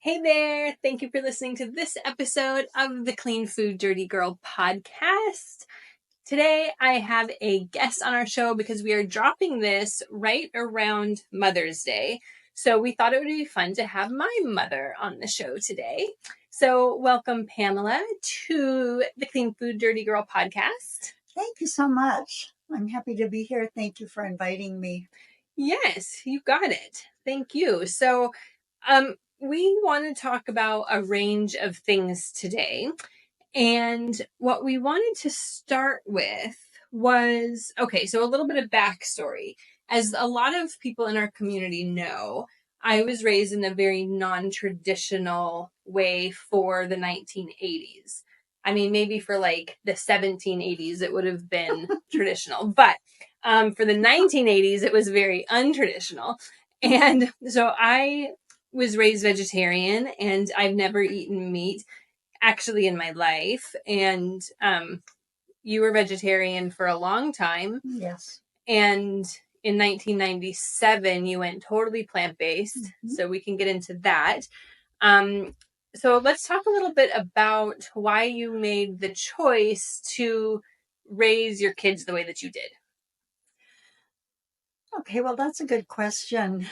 Hey there! Thank you for listening to this episode of the Clean Food Dirty Girl podcast. Today I have a guest on our show because we are dropping this right around Mother's Day. So we thought it would be fun to have my mother on the show today. So welcome, Pamela, to the Clean Food Dirty Girl podcast. Thank you so much. I'm happy to be here. Thank you for inviting me. Yes, you got it. Thank you. So, we want to talk about a range of things today. And what we wanted to start with was so a little bit of backstory. As a lot of people in our community know, I was raised in a very non traditional way for the 1980s. I mean, maybe for like the 1780s, it would have been traditional, but for the 1980s, it was very untraditional. And so I was raised vegetarian and I've never eaten meat actually in my life. And you were vegetarian for a long time. Yes. And in 1997, you went totally plant-based. Mm-hmm. So we can get into that. So let's talk a little bit about why you made the choice to raise your kids the way that you did. Okay, well, that's a good question.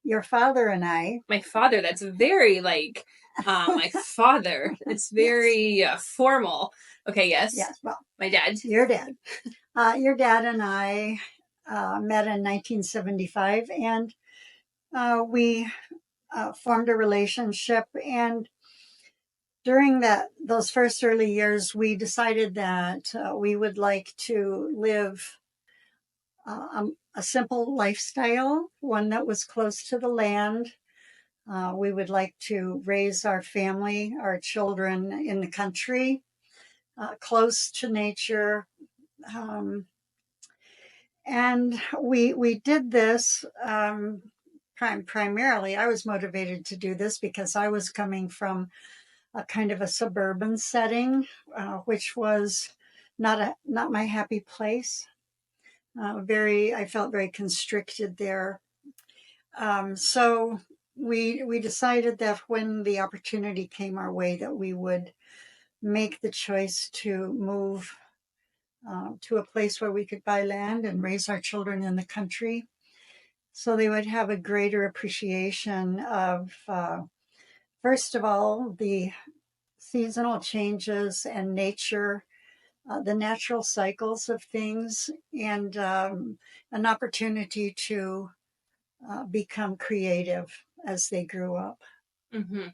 Your father and I... My father, that's very my father. It's very formal. Okay, yes. Yes, well. My dad. Your dad. Your dad and I met in 1975, and we formed a relationship. And during those first early years, we decided that we would like to live a simple lifestyle, one that was close to the land. We would like to raise our family, our children in the country, close to nature. And we did this primarily. I was motivated to do this because I was coming from a kind of a suburban setting, which was not my happy place. I felt very constricted there. So we decided that when the opportunity came our way, that we would make the choice to move to a place where we could buy land and raise our children in the country, so they would have a greater appreciation of, first of all, the seasonal changes and nature, the natural cycles of things, and an opportunity to become creative as they grew up. Mm-hmm.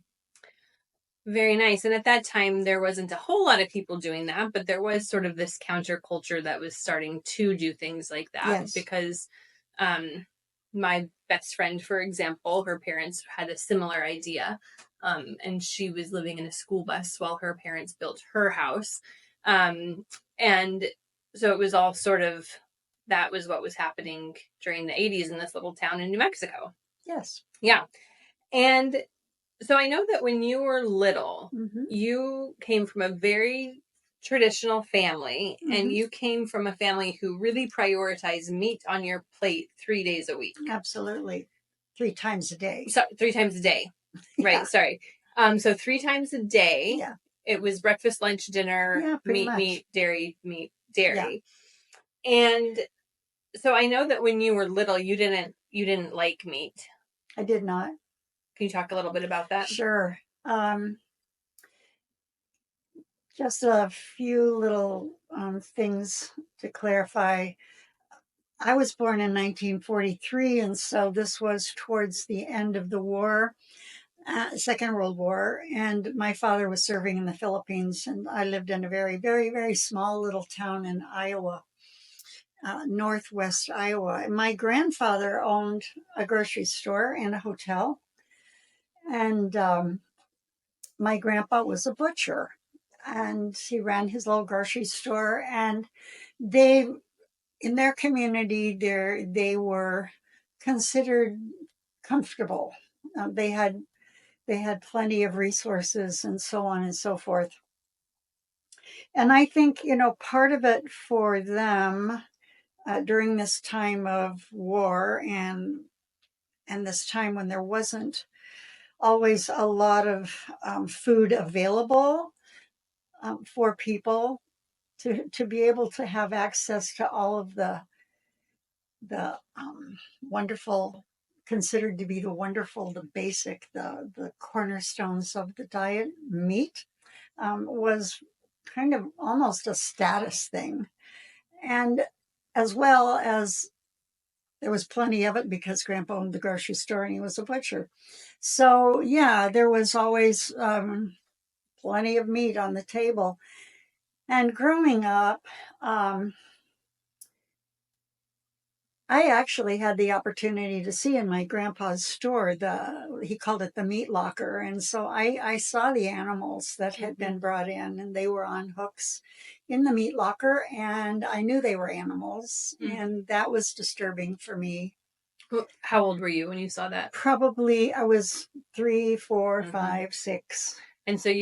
Very nice. And at that time, there wasn't a whole lot of people doing that, but there was sort of this counterculture that was starting to do things like that. Yes. Because my best friend, for example, her parents had a similar idea. And she was living in a school bus while her parents built her house. And so it was all sort of, that was what was happening during the 80s in this little town in New Mexico. Yes. Yeah. And so I know that when you were little, Mm-hmm. you came from a very traditional family, mm-hmm. and you came from a family who really prioritized meat on your plate 3 days a week. Absolutely. 3 times a day. So 3 times a day. Right. Yeah. Sorry. So 3 times a day. Yeah. It was breakfast, lunch, dinner, yeah, meat, dairy, meat, dairy. Yeah. And so I know that when you were little, you didn't like meat. I did not. Can you talk a little bit about that? Sure. Just a few little things to clarify. I was born in 1943, and so this was towards the end of the war, Second World War, and my father was serving in the Philippines, and I lived in a very, very, very small little town in Iowa, northwest Iowa. And my grandfather owned a grocery store and a hotel, and my grandpa was a butcher, and he ran his little grocery store, and in their community, they were considered comfortable. They had plenty of resources and so on and so forth. And I think, part of it for them during this time of war and and this time when there wasn't always a lot of food available for people to be able to have access to all of the wonderful, considered to be the wonderful, the basic, the cornerstones of the diet, meat, was kind of almost a status thing. And as well as there was plenty of it because Grandpa owned the grocery store and he was a butcher. So, yeah, there was always plenty of meat on the table. And growing up, I actually had the opportunity to see in my grandpa's store he called it the meat locker. And so I saw the animals that had been brought in, and they were on hooks in the meat locker, and I knew they were animals, and that was disturbing for me. How old were you when you saw that? Probably I was 3, 4, 5, 6. And so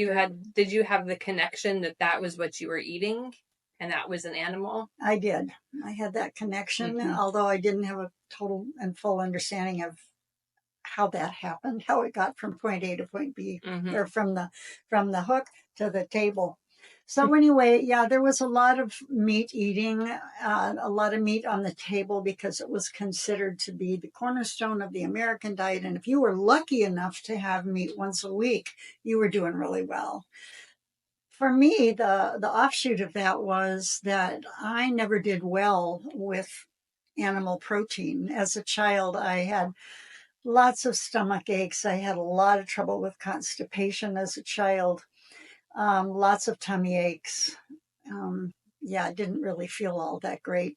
did you have the connection that was what you were eating? And that was an animal? I did. I had that connection, although I didn't have a total and full understanding of how that happened, how it got from point A to point B, or from the hook to the table. So anyway, yeah, there was a lot of meat eating, a lot of meat on the table because it was considered to be the cornerstone of the American diet. And if you were lucky enough to have meat once a week, you were doing really well. For me, the offshoot of that was that I never did well with animal protein. As a child, I had lots of stomach aches. I had a lot of trouble with constipation as a child, lots of tummy aches. Yeah, I didn't really feel all that great.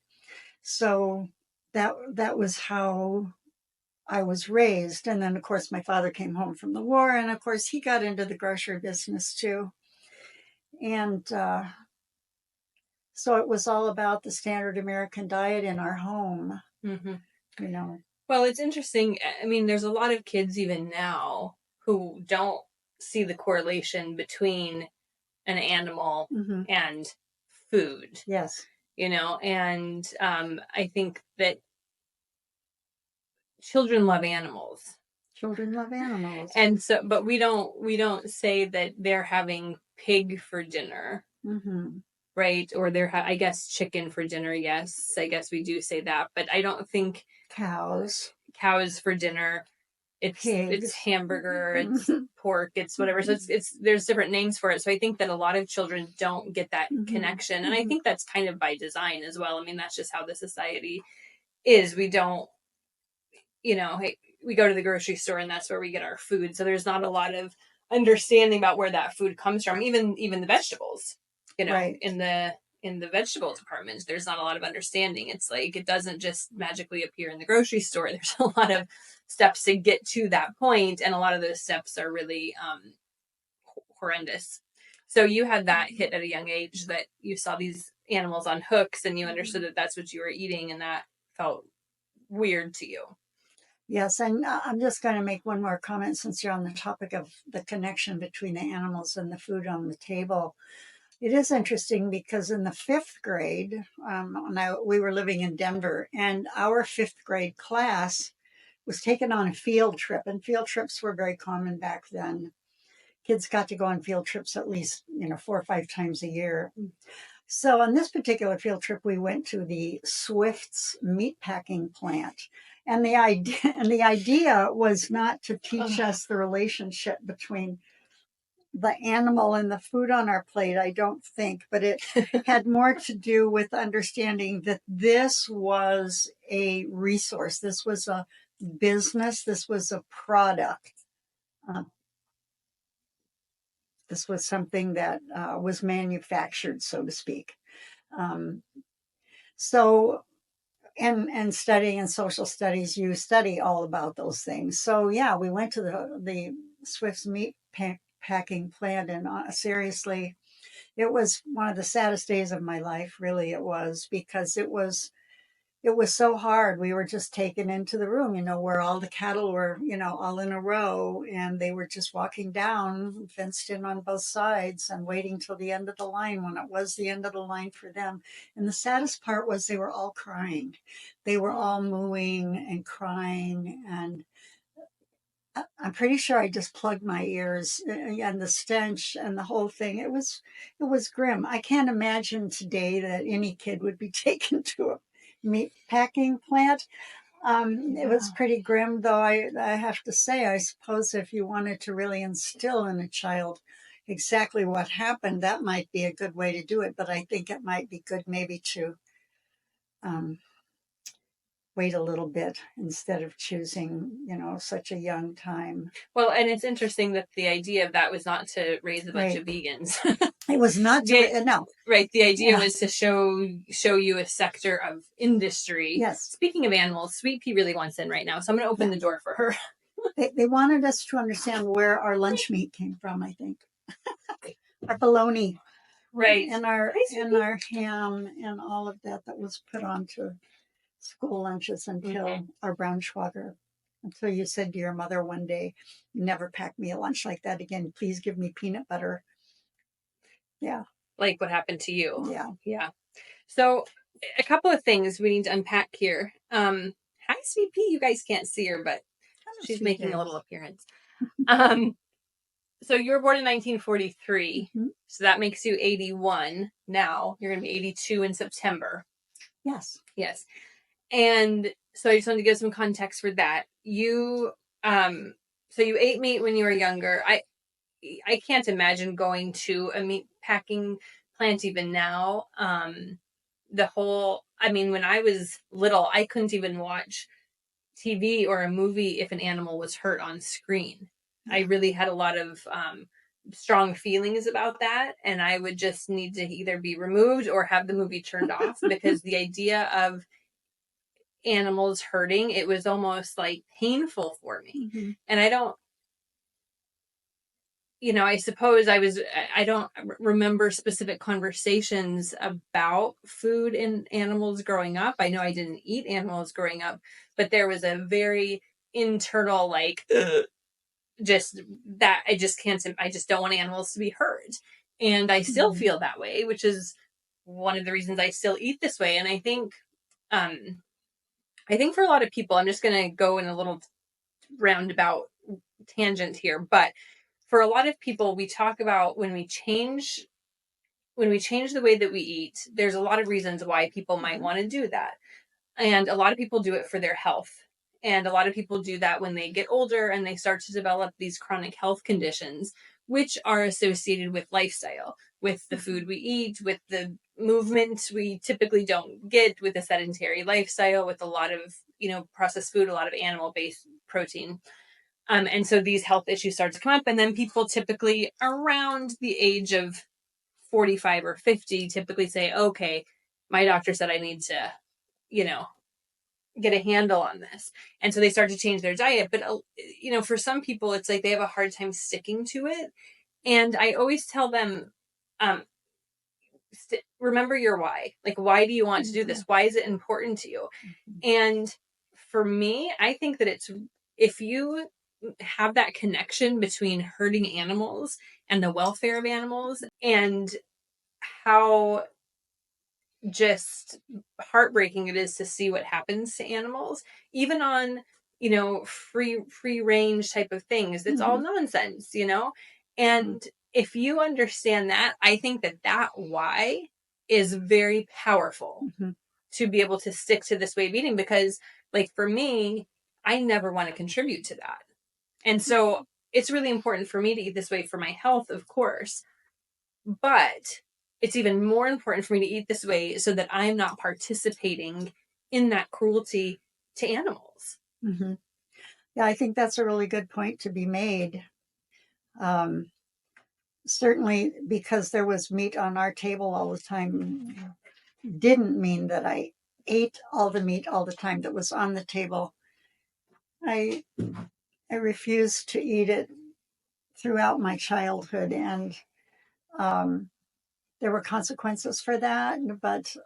So that was how I was raised. And then, of course, my father came home from the war, and of course, he got into the grocery business too. And so it was all about the standard American diet in our home, you know. Well, it's interesting. I mean, there's a lot of kids even now who don't see the correlation between an animal and food. Yes. And I think that children love animals. Children love animals. And so, but we don't say that they're having pig for dinner. Right? Or I guess chicken for dinner. Yes, I guess we do say that, but I don't think cows for dinner. It's pigs. It's hamburger, it's pork, it's whatever. So it's there's different names for it. So I think that a lot of children don't get that connection, and I think that's kind of by design as well. I mean, that's just how the society is. We don't, hey, we go to the grocery store and that's where we get our food. So there's not a lot of understanding about where that food comes from. Even the vegetables, Right. in the vegetable department, there's not a lot of understanding. It's like it doesn't just magically appear in the grocery store. There's a lot of steps to get to that point, and a lot of those steps are really horrendous. So you had that hit at a young age, that you saw these animals on hooks and you understood that that's what you were eating, and that felt weird to you. Yes, and I'm just going to make one more comment since you're on the topic of the connection between the animals and the food on the table. It is interesting because in the 5th grade, we were living in Denver, and our 5th grade class was taken on a field trip, and field trips were very common back then. Kids got to go on field trips at least 4 or 5 times a year. So on this particular field trip, we went to the Swift's meatpacking plant. And the idea was not to teach us the relationship between the animal and the food on our plate, I don't think, but it had more to do with understanding that this was a resource. This was a business. This was a product. This was something that was manufactured, so to speak. So and studying in social studies, you study all about those things. So yeah, we went to the Swift's meat packing plant, and seriously, it was one of the saddest days of my life. Really, it was, because it was so hard. We were just taken into the room, where all the cattle were, all in a row, and they were just walking down, fenced in on both sides, and waiting till the end of the line when it was the end of the line for them. And the saddest part was they were all crying. They were all mooing and crying, and I'm pretty sure I just plugged my ears, and the stench and the whole thing. It was grim. I can't imagine today that any kid would be taken to a meat packing plant. It was pretty grim, though. I have to say, I suppose if you wanted to really instill in a child exactly what happened, that might be a good way to do it. But I think it might be good maybe to um, wait a little bit instead of choosing, such a young time. Well, and it's interesting that the idea of that was not to raise a bunch Right. of vegans. It was not to, no. Right. The idea Yeah. was to show you a sector of industry. Yes. Speaking of animals, Sweet Pea really wants in right now, so I'm going to open the door for her. They wanted us to understand where our lunch meat came from, I think. Our bologna. Right. And our ham and all of that was put onto school lunches until our Braunschweiger. Until you said to your mother one day, never pack me a lunch like that again. Please give me peanut butter. Yeah. Like what happened to you. Yeah. Yeah. So a couple of things we need to unpack here. Hi, Sweet Pea. You guys can't see her, but she's making a little appearance. So you were born in 1943. Mm-hmm. So that makes you 81 now. You're going to be 82 in September. Yes. Yes. And so I just wanted to give some context for that. You, so you ate meat when you were younger. I can't imagine going to a meat packing plant even now. When I was little, I couldn't even watch TV or a movie if an animal was hurt on screen. I really had a lot of strong feelings about that, and I would just need to either be removed or have the movie turned off because the idea of animals hurting, it was almost like painful for me. Mm-hmm. And I suppose I don't remember specific conversations about food and animals growing up. I know I didn't eat animals growing up, but there was a very internal, just that I just don't want animals to be hurt. And I still feel that way, which is one of the reasons I still eat this way. And I think for a lot of people, I'm just going to go in a little roundabout tangent here, but for a lot of people, we talk about when we change the way that we eat, there's a lot of reasons why people might want to do that. And a lot of people do it for their health. And a lot of people do that when they get older and they start to develop these chronic health conditions, which are associated with lifestyle, with the food we eat, with the movement we typically don't get, with a sedentary lifestyle, with a lot of, processed food, a lot of animal-based protein. And so these health issues start to come up. And then people typically around the age of 45 or 50 typically say, okay, my doctor said I need to, get a handle on this. And so they start to change their diet. But, for some people, it's like they have a hard time sticking to it. And I always tell them, remember your why. Like, why do you want to do this? Why is it important to you? And for me, I think that if you have that connection between hurting animals and the welfare of animals and how just heartbreaking it is to see what happens to animals, even on, free range type of things, it's all nonsense, and if you understand that, I think that why is very powerful to be able to stick to this way of eating, because like for me, I never want to contribute to that. And so it's really important for me to eat this way for my health, of course, but it's even more important for me to eat this way so that I'm not participating in that cruelty to animals. Mm-hmm. Yeah, I think that's a really good point to be made. Certainly, because there was meat on our table all the time, didn't mean that I ate all the meat all the time that was on the table. I refused to eat it throughout my childhood, and there were consequences for that. But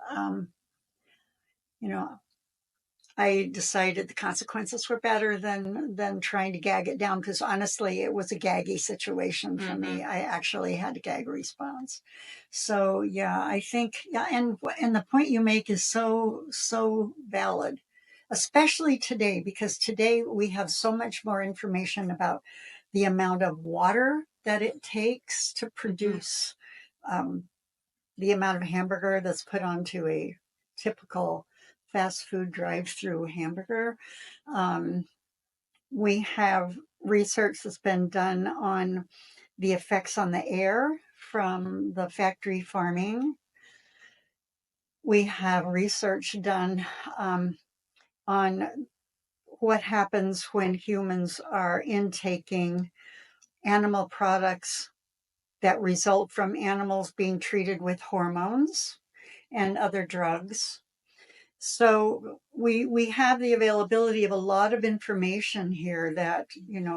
I decided the consequences were better than trying to gag it down, because honestly, it was a gaggy situation for me. I actually had a gag response. So yeah, I think and the point you make is so valid, especially today, because today we have so much more information about the amount of water that it takes to produce the amount of hamburger that's put onto a typical fast food drive-through hamburger. We have research that's been done on the effects on the air from the factory farming. We have research done on what happens when humans are intaking animal products that result from animals being treated with hormones and other drugs. So we have the availability of a lot of information here that,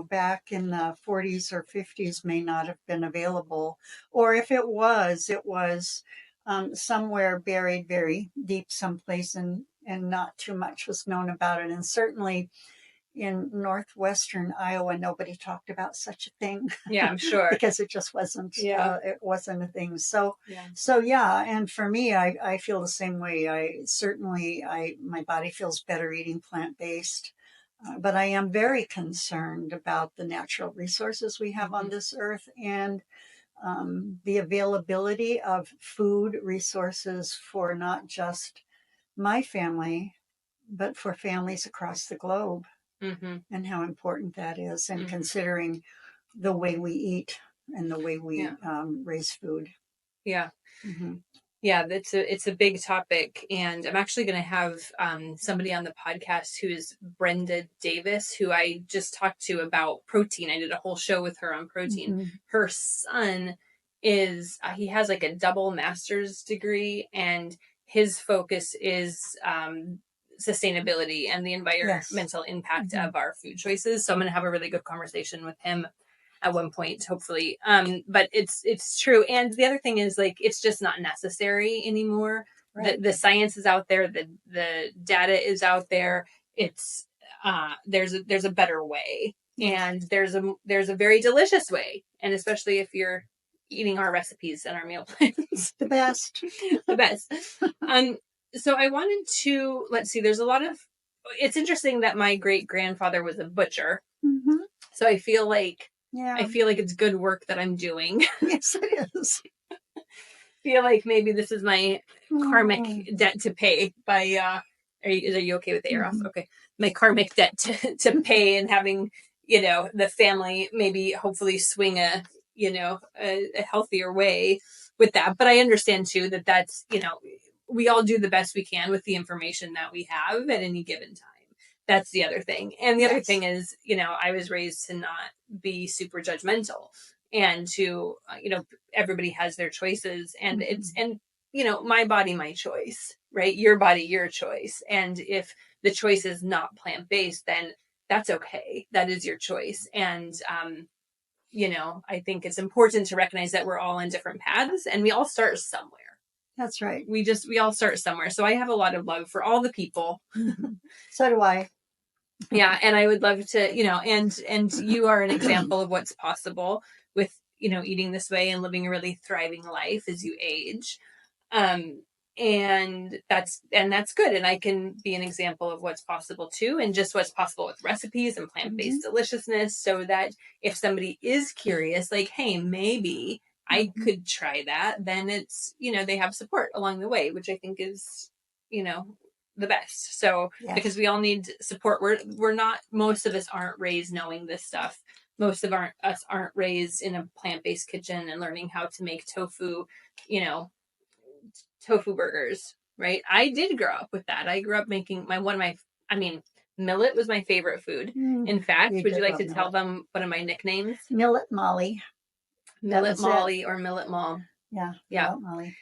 back in the 40s or 50s may not have been available. Or if it was somewhere buried very deep someplace, and not too much was known about it. And certainly in northwestern Iowa, nobody talked about such a thing. Yeah, I'm sure. Because it just wasn't. Yeah. It wasn't a thing. So yeah. yeah. And for me, I feel the same way. My body feels better eating plant based. But I am very concerned about the natural resources we have on this earth, and the availability of food resources for not just my family, but for families across the globe. And how important that is, and considering the way we eat and the way we raise food. Yeah. Yeah, it's a big topic, and I'm actually going to have somebody on the podcast who is Brenda Davis, who I just talked to about protein. I did a whole show with her on protein. Her son he has like a double master's degree, and his focus is sustainability and the environmental impact of our food choices. So I'm going to have a really good conversation with him at one point, hopefully. But it's true. And the other thing is, like, it's just not necessary anymore. Right. The science is out there. The data is out there. It's there's a better way, and there's a very delicious way, and especially if you're eating our recipes and our meal plans, the best. So I wanted to, let's see, it's interesting that my great grandfather was a butcher. So I feel like it's good work that I'm doing. Yes, it is. Feel like maybe this is my karmic debt to pay by are you okay with the air off? Okay. My karmic debt to pay, and having, the family maybe hopefully swing a healthier way with that. But I understand too that that's, we all do the best we can with the information that we have at any given time. That's the other thing. And the other thing is, I was raised to not be super judgmental, and to, everybody has their choices, and my body, my choice, right? Your body, your choice. And if the choice is not plant-based, then that's okay. That is your choice. And, I think it's important to recognize that we're all on different paths, and we all start somewhere. That's right. We all start somewhere. So I have a lot of love for all the people. So do I. Yeah. And I would love to, and you are an example of what's possible with, eating this way and living a really thriving life as you age. And that's good. And I can be an example of what's possible too, and just what's possible with recipes and plant-based deliciousness, so that if somebody is curious, like, hey, maybe I could try that, then it's, they have support along the way, which I think is, the best. So because we all need support, we're not, most of us aren't raised knowing this stuff. Most of us aren't raised in a plant-based kitchen and learning how to make tofu burgers, right? I did grow up with that. I grew up making millet was my favorite food. In fact, would you like to tell them one of my nicknames? Millet Molly. Millet Molly or Millet Mall. Yeah. Millet Molly.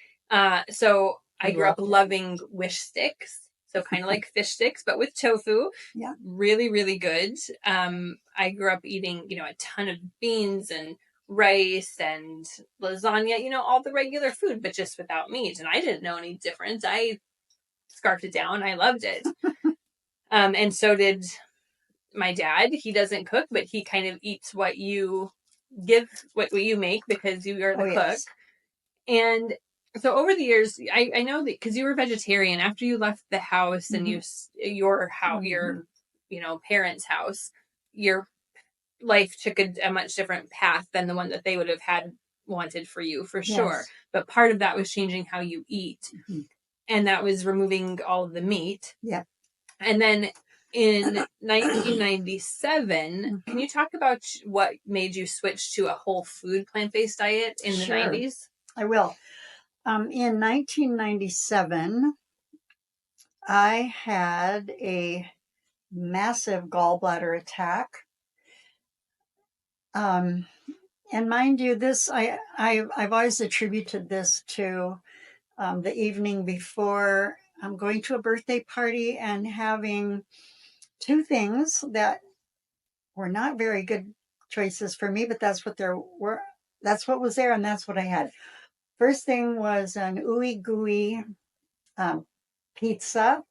So I grew up loving wish sticks. So kind of like fish sticks, but with tofu. Yeah. Really, really good. I grew up eating, a ton of beans and rice and lasagna, all the regular food, but just without meat. And I didn't know any difference. I scarfed it down. I loved it. And so did my dad. He doesn't cook, but he kind of eats what you give, what you make, because you are the cook. And So over the years, I know that because you were vegetarian after you left the house and your house, your parents' house, your life took a much different path than the one that they would have had wanted for you, for sure. Yes. But part of that was changing how you eat, and that was removing all of the meat. Yeah. And then in 1997, can you talk about what made you switch to a whole food plant-based diet in the Sure. 90s? I will. In 1997, I had a massive gallbladder attack. And mind you, this I've always attributed this to the evening before going to a birthday party and having two things that were not very good choices for me, but that's what there were. That's what was there, and that's what I had. First thing was an ooey gooey pizza,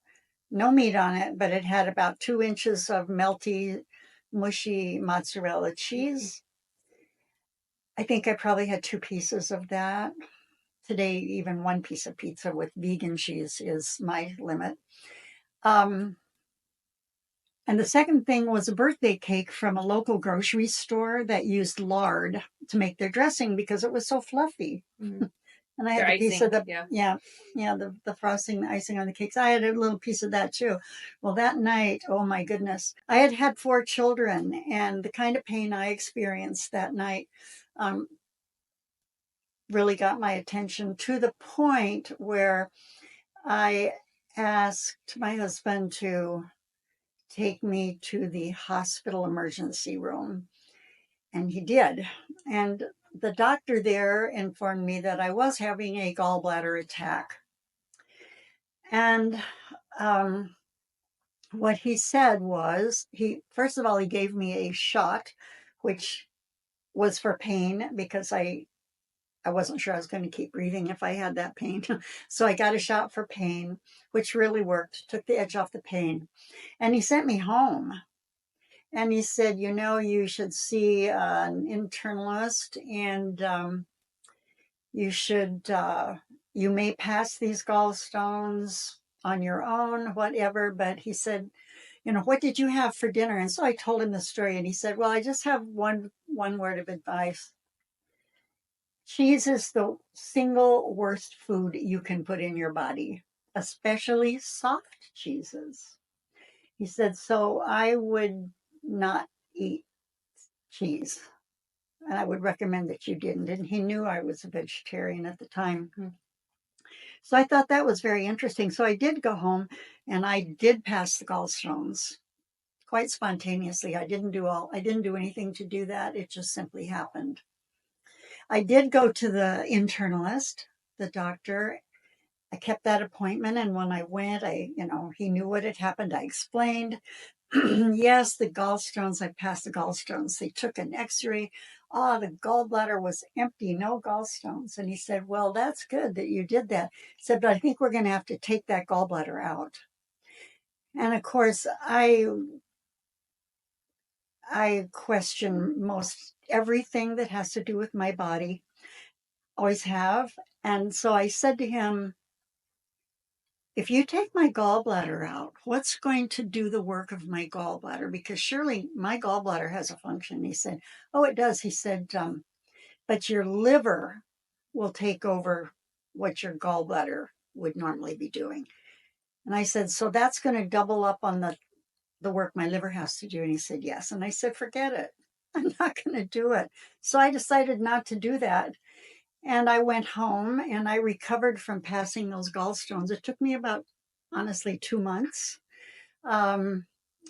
no meat on it, but it had about 2 inches of melty, mushy mozzarella cheese. I think I probably had 2 pieces of that. Today, even one piece of pizza with vegan cheese is my limit. And the second thing was a birthday cake from a local grocery store that used lard to make their dressing because it was so fluffy. And I had a piece of the, the frosting, the icing on the cakes. I had a little piece of that too. Well, that night, oh my goodness, I had had 4 children, and the kind of pain I experienced that night really got my attention to the point where I asked my husband to take me to the hospital emergency room, and he did. And the doctor there informed me that I was having a gallbladder attack. And what he said was, first of all, he gave me a shot, which was for pain because I wasn't sure I was going to keep breathing if I had that pain. So I got a shot for pain, which really worked, took the edge off the pain. And he sent me home. And he said, you should see an internalist, and you may pass these gallstones on your own, whatever. But he said, what did you have for dinner? And so I told him the story, and he said, well, I just have one word of advice. Cheese is the single worst food you can put in your body, especially soft cheeses. He said, so I would not eat cheese. And I would recommend that you didn't. And he knew I was a vegetarian at the time. So I thought that was very interesting. So I did go home and I did pass the gallstones quite spontaneously. I didn't do anything to do that. It just simply happened. I did go to the internalist, the doctor. I kept that appointment. And when I went, he knew what had happened. I explained. Yes, the gallstones, I passed the gallstones. They took an x-ray. The gallbladder was empty, no gallstones. And he said, well, that's good that you did that. He said, but I think we're going to have to take that gallbladder out. And of course, I question most everything that has to do with my body, always have. And so I said to him, if you take my gallbladder out, what's going to do the work of my gallbladder? Because surely my gallbladder has a function. He said, oh, it does. He said, but your liver will take over what your gallbladder would normally be doing. And I said, so that's going to double up on the work my liver has to do. And he said, yes. And I said, forget it. I'm not going to do it. So I decided not to do that. And I went home and I recovered from passing those gallstones. It took me about, honestly, 2 months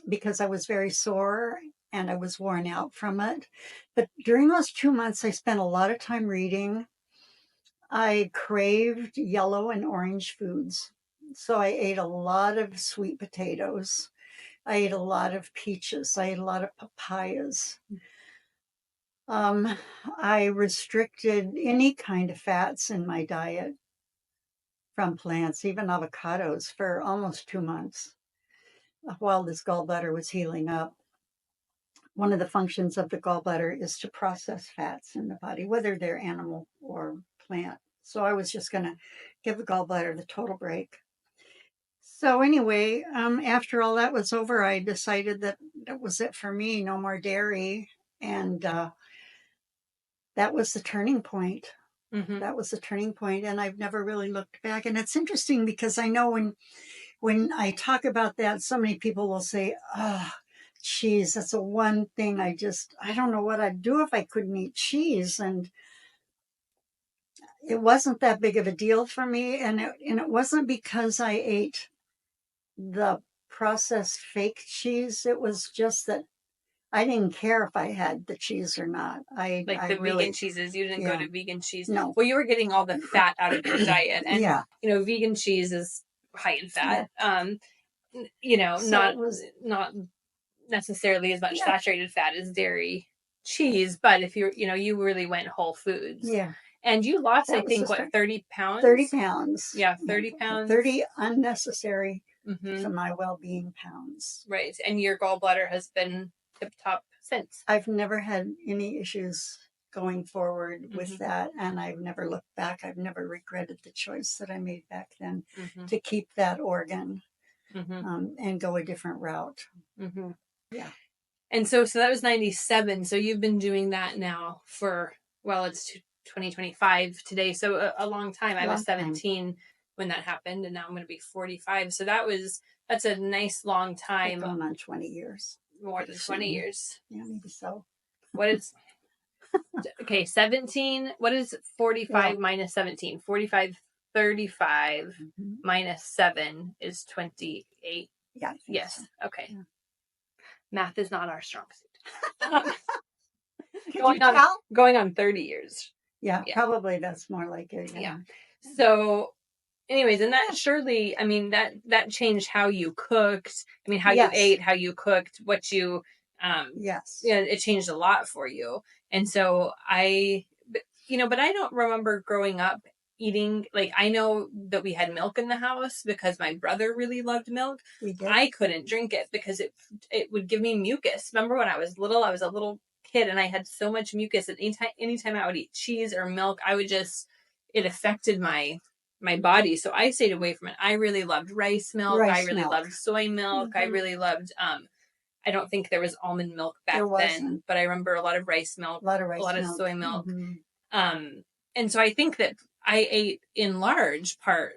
because I was very sore and I was worn out from it. But during those 2 months, I spent a lot of time reading. I craved yellow and orange foods. So I ate a lot of sweet potatoes. I ate a lot of peaches. I ate a lot of papayas. I restricted any kind of fats in my diet from plants, even avocados, for almost 2 months while this gallbladder was healing up. One of the functions of the gallbladder is to process fats in the body, whether they're animal or plant. So I was just going to give the gallbladder the total break. So anyway, after all that was over, I decided that that was it for me. No more dairy. And that was the turning point. Mm-hmm. That was the turning point, and I've never really looked back. And it's interesting because I know when I talk about that, so many people will say, "Oh, cheese, that's the one thing I don't know what I'd do if I couldn't eat cheese." And it wasn't that big of a deal for me, and it wasn't because I ate the processed fake cheese. It was just that I didn't care if I had the cheese or not. Like I the vegan really, cheeses, you didn't go yeah, to vegan cheese. no, Well, you were getting all the fat out of your diet, and yeah, vegan cheese is high in yeah. fat. So Not it was, necessarily as much yeah, saturated fat as dairy cheese, but if you really went whole foods, yeah. and you lost, I That was think, the what, start. 30 30 pounds? pounds. Yeah, Yeah, 30 pounds. 30 unnecessary Mm-hmm. to my well-being pounds. Right, and your gallbladder has been tip top since. I've never had any issues going forward with Mm-hmm. that, and I've never looked back. I've never regretted the choice that I made back then Mm-hmm. to keep that organ Mm-hmm. and go a different route. Mm-hmm. Yeah. And so that was 97. So you've been doing that now for, well, it's 2025 today. So a long time. I was Long time. 17 when that happened, and now I'm going to be 45. So that's a nice long time. Going on 20 years. More than 20 years. Yeah, maybe so. What is, okay, 17. What is 45 minus 17? 45, 35 minus 7 is 28. Yeah, I think Yes. so. Okay. Yeah. Math is not our strong suit. Going on 30 years. Yeah, probably that's more like it. Yeah. So anyways, and that surely, I mean, that changed how you cooked. I mean, how you ate, how you cooked, what you, yes. yeah, it changed a lot for you. And so but I don't remember growing up eating, like, I know that we had milk in the house because my brother really loved milk. We did. I couldn't drink it because it would give me mucus. Remember when I was little, I was a little kid and I had so much mucus that anytime I would eat cheese or milk, it affected my body. So I stayed away from it. I really loved rice milk. I really loved soy milk. I really loved, I don't think there was almond milk back then, but I remember a lot of rice milk, a lot of soy milk. And so I think that I ate in large part,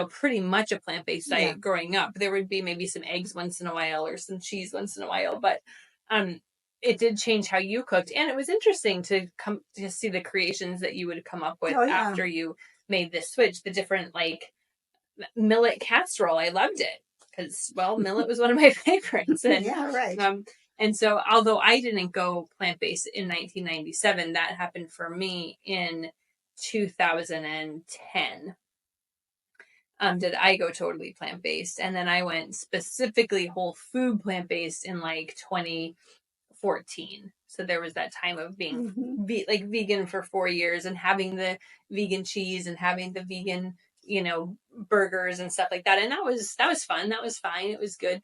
pretty much a plant-based diet growing up. There would be maybe some eggs once in a while or some cheese once in a while, but it did change how you cooked. And it was interesting to come to see the creations that you would come up with after you made this switch, the different, like, millet casserole. I loved it because, well, millet was one of my favorites. And yeah, right. And so, although I didn't go plant-based in 1997, that happened for me in 2010. Did I go totally plant-based, and then I went specifically whole food plant-based in like 2014. So there was that time of being vegan for 4 years and having the vegan cheese and having the vegan, burgers and stuff like that. And that was fun. That was fine. It was good.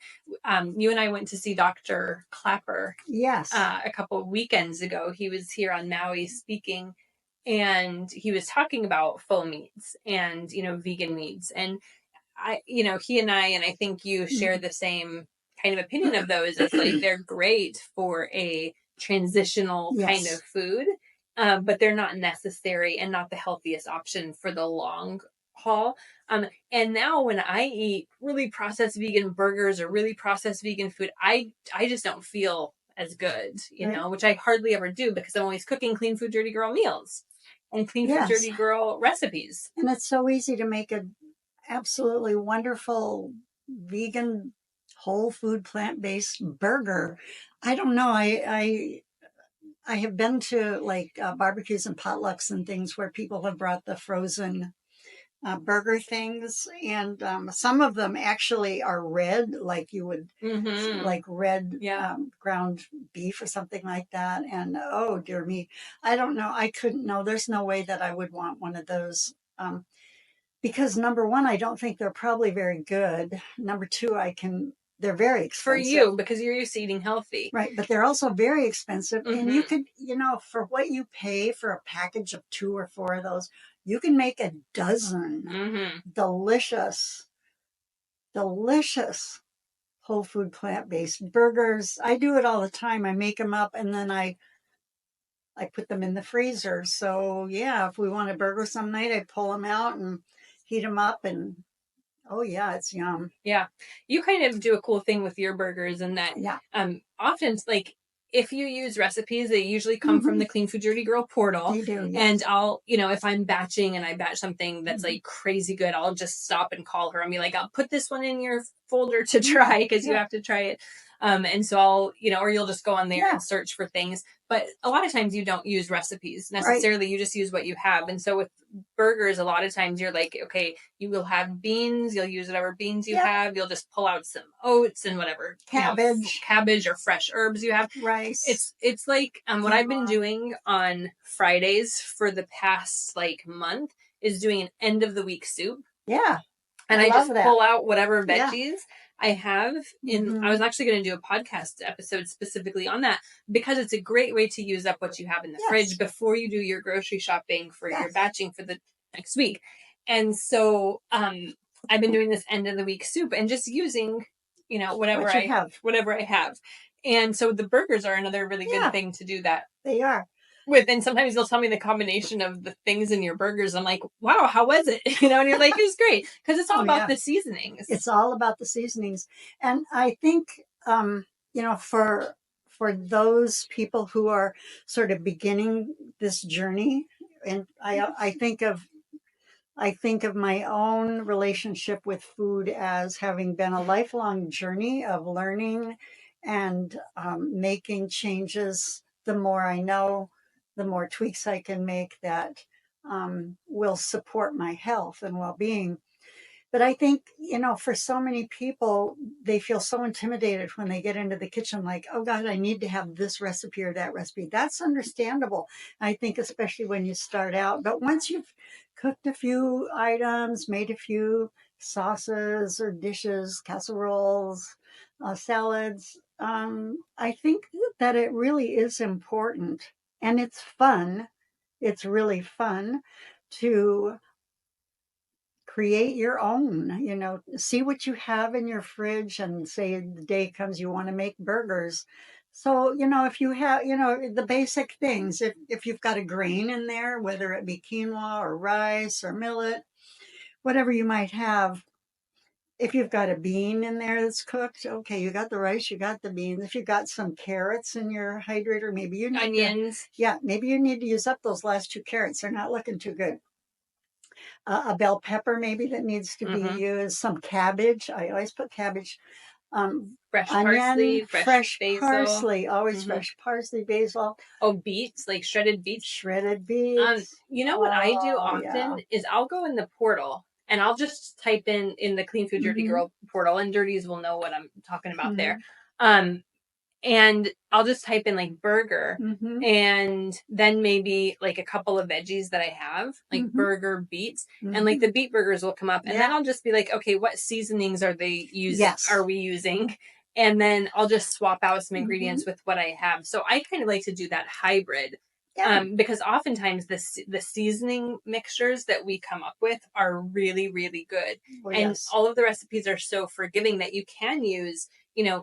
You and I went to see Dr. Clapper. Yes. A couple of weekends ago. He was here on Maui speaking, and he was talking about faux meats and, vegan meats. And he and I think you share the same kind of opinion of those. It's like they're great for a transitional kind of food, but they're not necessary and not the healthiest option for the long haul. And now when I eat really processed vegan burgers or really processed vegan food, I just don't feel as good, which I hardly ever do because I'm always cooking clean food, dirty girl meals and clean food, dirty girl recipes. And it's so easy to make an absolutely wonderful vegan, whole food, plant-based burger. I don't know. I have been to like barbecues and potlucks and things where people have brought the frozen burger things, and some of them actually are red, like you would like red ground beef or something like that. And oh dear me, I don't know. I couldn't know. There's no way that I would want one of those. Because number one, I don't think they're probably very good. Number two, I can They're very for expensive. you because you're used to eating healthy. Right, but they're also very expensive. And you Mhm. could, for what you pay for a package of 2 or 4 of those, you can make a dozen Mhm. delicious, delicious whole food plant-based burgers. I do it all the time. I make them up and then I put them in the freezer. So yeah, if we want a burger some night, I pull them out and heat them up, and oh yeah, it's yum. Yeah. You kind of do a cool thing with your burgers in that Yeah. often like if you use recipes, they usually come from Hmm. the Clean Food Dirty Girl portal. They do, And yes. I'll, if I'm batching and I batch something that's Mhm. like crazy good, I'll just stop and call her and be like, I'll put this one in your folder to try because you Yeah. have to try it. And so I'll, or you'll just go on there Yeah. and search for things. But a lot of times you don't use recipes Right. necessarily. You just use what you have. And so with burgers, a lot of times you're like, okay, you will have beans, you'll use whatever beans you Yep. have, you'll just pull out some oats and whatever Cabbage. cabbage or fresh herbs you have. Rice. It's like what I've been Quinoa. doing on Fridays for the past like month is doing an end of the week soup. Yeah. And I I love just that. pull out whatever Yeah. veggies I have in. I was actually going to do a podcast episode specifically on that because it's a great way to use up what you have in the Yes. fridge before you do your grocery shopping for your Yes. batching for the next week. And so I've been doing this end of the week soup and just using, whatever What you have. whatever I have. And so the burgers are another really Yeah. good thing to do that They are. with. And sometimes you'll tell me the combination of the things in your burgers. I'm like, wow, how was it? And you're like, it was great because it's all Oh, about yeah. the seasonings. It's all about the seasonings. And I think, for those people who are sort of beginning this journey, and I think of my own relationship with food as having been a lifelong journey of learning and making changes. The more I know, the more tweaks I can make that will support my health and well-being. But I think, for so many people, they feel so intimidated when they get into the kitchen, like, oh God, I need to have this recipe or that recipe. That's understandable. I think, especially when you start out. But once you've cooked a few items, made a few sauces or dishes, casseroles, salads, I think that it really is important. And it's fun. It's really fun to create your own, see what you have in your fridge and say the day comes you want to make burgers. So, if you have, the basic things, if you've got a grain in there, whether it be quinoa or rice or millet, whatever you might have, if you've got a bean in there that's cooked, okay, you got the rice, you got the beans. If you got some carrots in your hydrator, maybe you need Onions. maybe you need to use up those last 2 carrots. They're not looking too good. A bell pepper maybe that needs to be used, some cabbage. I always put cabbage, Fresh onion, parsley, fresh fresh basil. parsley, always fresh parsley, basil, Oh, beets, like shredded beets. shredded beets. What I do Oh yeah. often is I'll go in the portal and I'll just type in the Clean Food Dirty Hmm. Girl portal, and Dirties will know what I'm talking about there. Hmm. Um, and I'll just type in like burger Hmm. and then maybe like a couple of veggies that I have, like Hmm. burger beets, and like Hmm. the beet burgers will come up, and then Yeah. I'll just be like, okay, what seasonings are they using? Yes. Are we using? And then I'll just swap out some Hmm. ingredients with what I have. So I kind of like to do that hybrid. Yeah. Because oftentimes the seasoning mixtures that we come up with are really, really good. Oh, And yes. all of the recipes are so forgiving that you can use,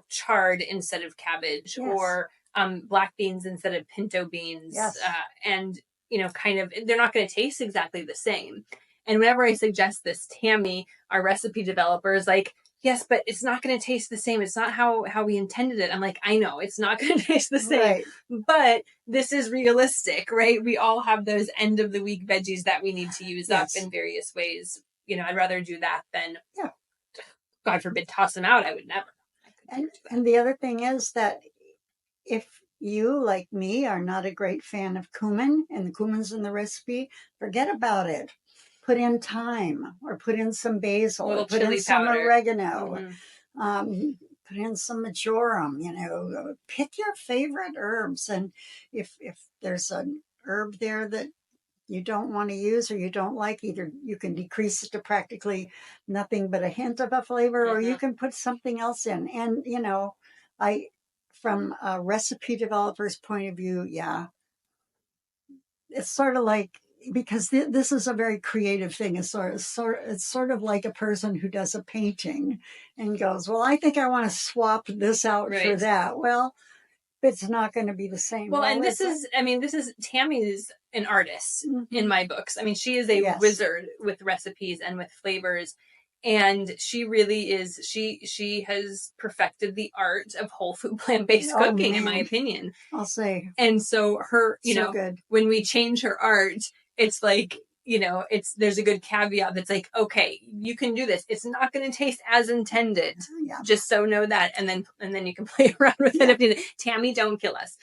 chard instead of cabbage, Yes. or black beans instead of pinto beans. Yes. And, kind of, they're not going to taste exactly the same. And whenever I suggest this, Tammy, our recipe developer, is like, yes, but it's not going to taste the same. It's not how we intended it. I'm like, I know it's not going to taste the same, Right. but this is realistic, right? We all have those end of the week veggies that we need to use Yes. up in various ways. I'd rather do that than, Yeah. God forbid, toss them out. I would never. And the other thing is that if you, like me, are not a great fan of cumin and the cumin's in the recipe, forget about it. Put in thyme or put in some basil or put in some oregano, put in some marjoram, pick your favorite herbs. And if there's an herb there that you don't want to use or you don't like, either you can decrease it to practically nothing but a hint of a flavor, or you can put something else in. And, I, from a recipe developer's point of view, yeah, it's sort of like, because this is a very creative thing. It's sort of like a person who does a painting and goes, well, I think I want to swap this out for Right. that. Well, it's not going to be the same. Well, and this is Tammy's an artist in my books. I mean, she is a Yes. wizard with recipes and with flavors. And she really is, she has perfected the art of whole food plant-based cooking, in my opinion. I'll say. And so her, good. when we change her art, it's like, there's a good caveat that's like, okay, you can do this. It's not going to taste as intended. Yeah. Just so know that. And then you can play around with it. If you, Tammy, don't kill us.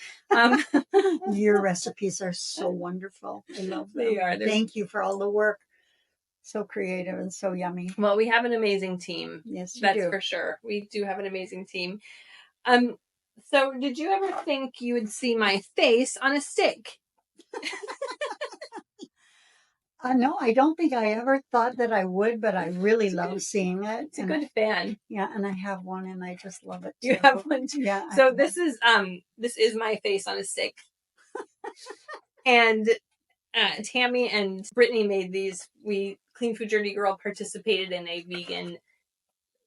Your recipes are so wonderful. I love them. They are. Thank you for all the work. So creative and so yummy. Well, we have an amazing team. Yes, that's for sure. We do have an amazing team. So did you ever think you would see my face on a stick? No, I don't think I ever thought that I would, but I really love seeing it. It's a good fan. Yeah, and I have one, and I just love it too. You have one too? Yeah. So this is my face on a stick. And Tammy and Brittany made these. We Clean Food Journey Girl participated in a vegan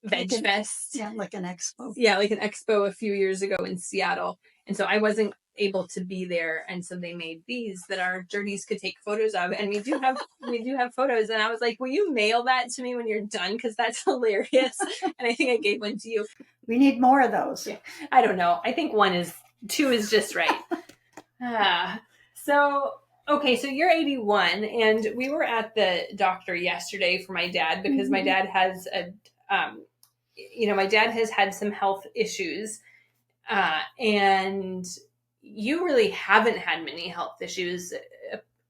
veg fest. Yeah, like an expo. Yeah, like an expo a few years ago in Seattle. And so I wasn't able to be there, and so they made these that our journeys could take photos of, and we do have photos. And I was like, will you mail that to me when you're done, because that's hilarious. And I think I gave one to you. We need more of those. Yeah. I don't know, I think two is just right. So okay, so you're 81, and we were at the doctor yesterday for my dad, because my dad has my dad has had some health issues, and you really haven't had many health issues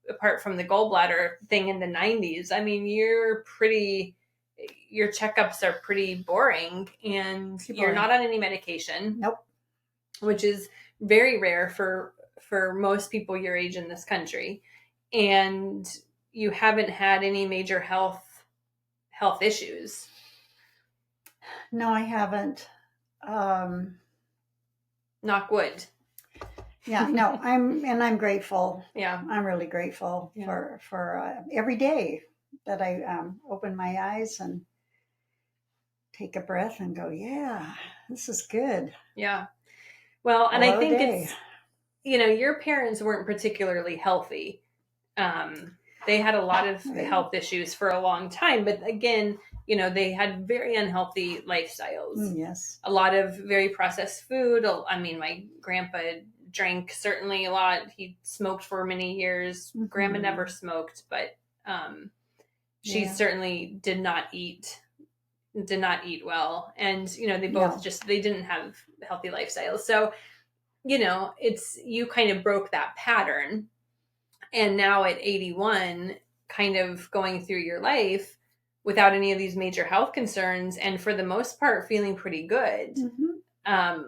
apart from the gallbladder thing in the 90s. I mean, your checkups are pretty boring, and you're not on any medication. Nope. Which is very rare for most people your age in this country. And you haven't had any major health issues. No, I haven't. Knock wood. Yeah, no, I'm grateful. Yeah. I'm really grateful for every day that I open my eyes and take a breath and go, yeah, this is good. Yeah. Well, and I think it's, your parents weren't particularly healthy. They had a lot of health issues for a long time, but again, they had very unhealthy lifestyles. Yes. A lot of very processed food. I mean, my grandpa drank certainly a lot. He smoked for many years. Mm-hmm. Grandma never smoked, but she certainly did not eat well. And, they both they didn't have healthy lifestyles. So, you kind of broke that pattern. And now at 81, kind of going through your life without any of these major health concerns, and for the most part, feeling pretty good. Mm-hmm.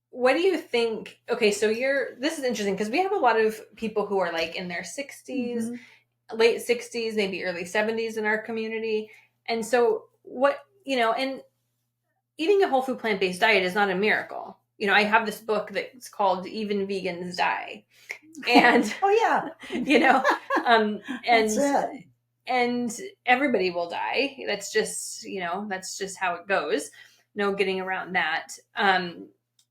What do you think? Okay, so this is interesting, because we have a lot of people who are like in their 60s, mm-hmm. late 60s, maybe early 70s in our community. And so and eating a whole food plant-based diet is not a miracle. I have this book that's called Even Vegans Die. And and everybody will die. That's just how it goes. No getting around that.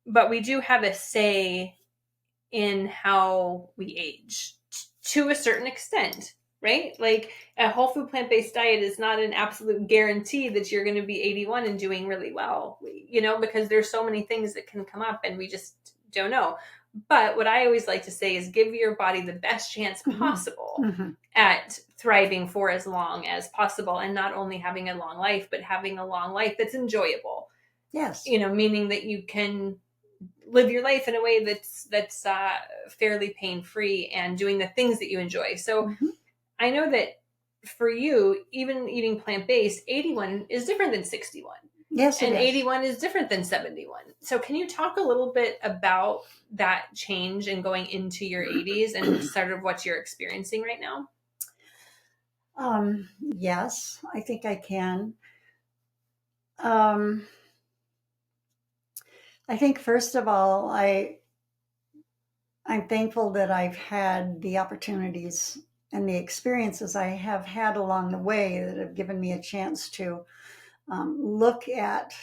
But we do have a say in how we age to a certain extent, right? Like, a whole food plant-based diet is not an absolute guarantee that you're going to be 81 and doing really well, because there's so many things that can come up and we just don't know. But what I always like to say is give your body the best chance possible mm-hmm. at thriving for as long as possible, and not only having a long life, but having a long life that's enjoyable. Yes. Meaning that you can live your life in a way that's fairly pain-free and doing the things that you enjoy. So mm-hmm. I know that for you, even eating plant-based, 81 is different than 61. Yes, it And is. 81 is different than 71. So can you talk a little bit about that change and going into your 80s and sort of what you're experiencing right now? Yes, I think I can. Um, I think first of all, I'm thankful that I've had the opportunities and the experiences I have had along the way that have given me a chance to look at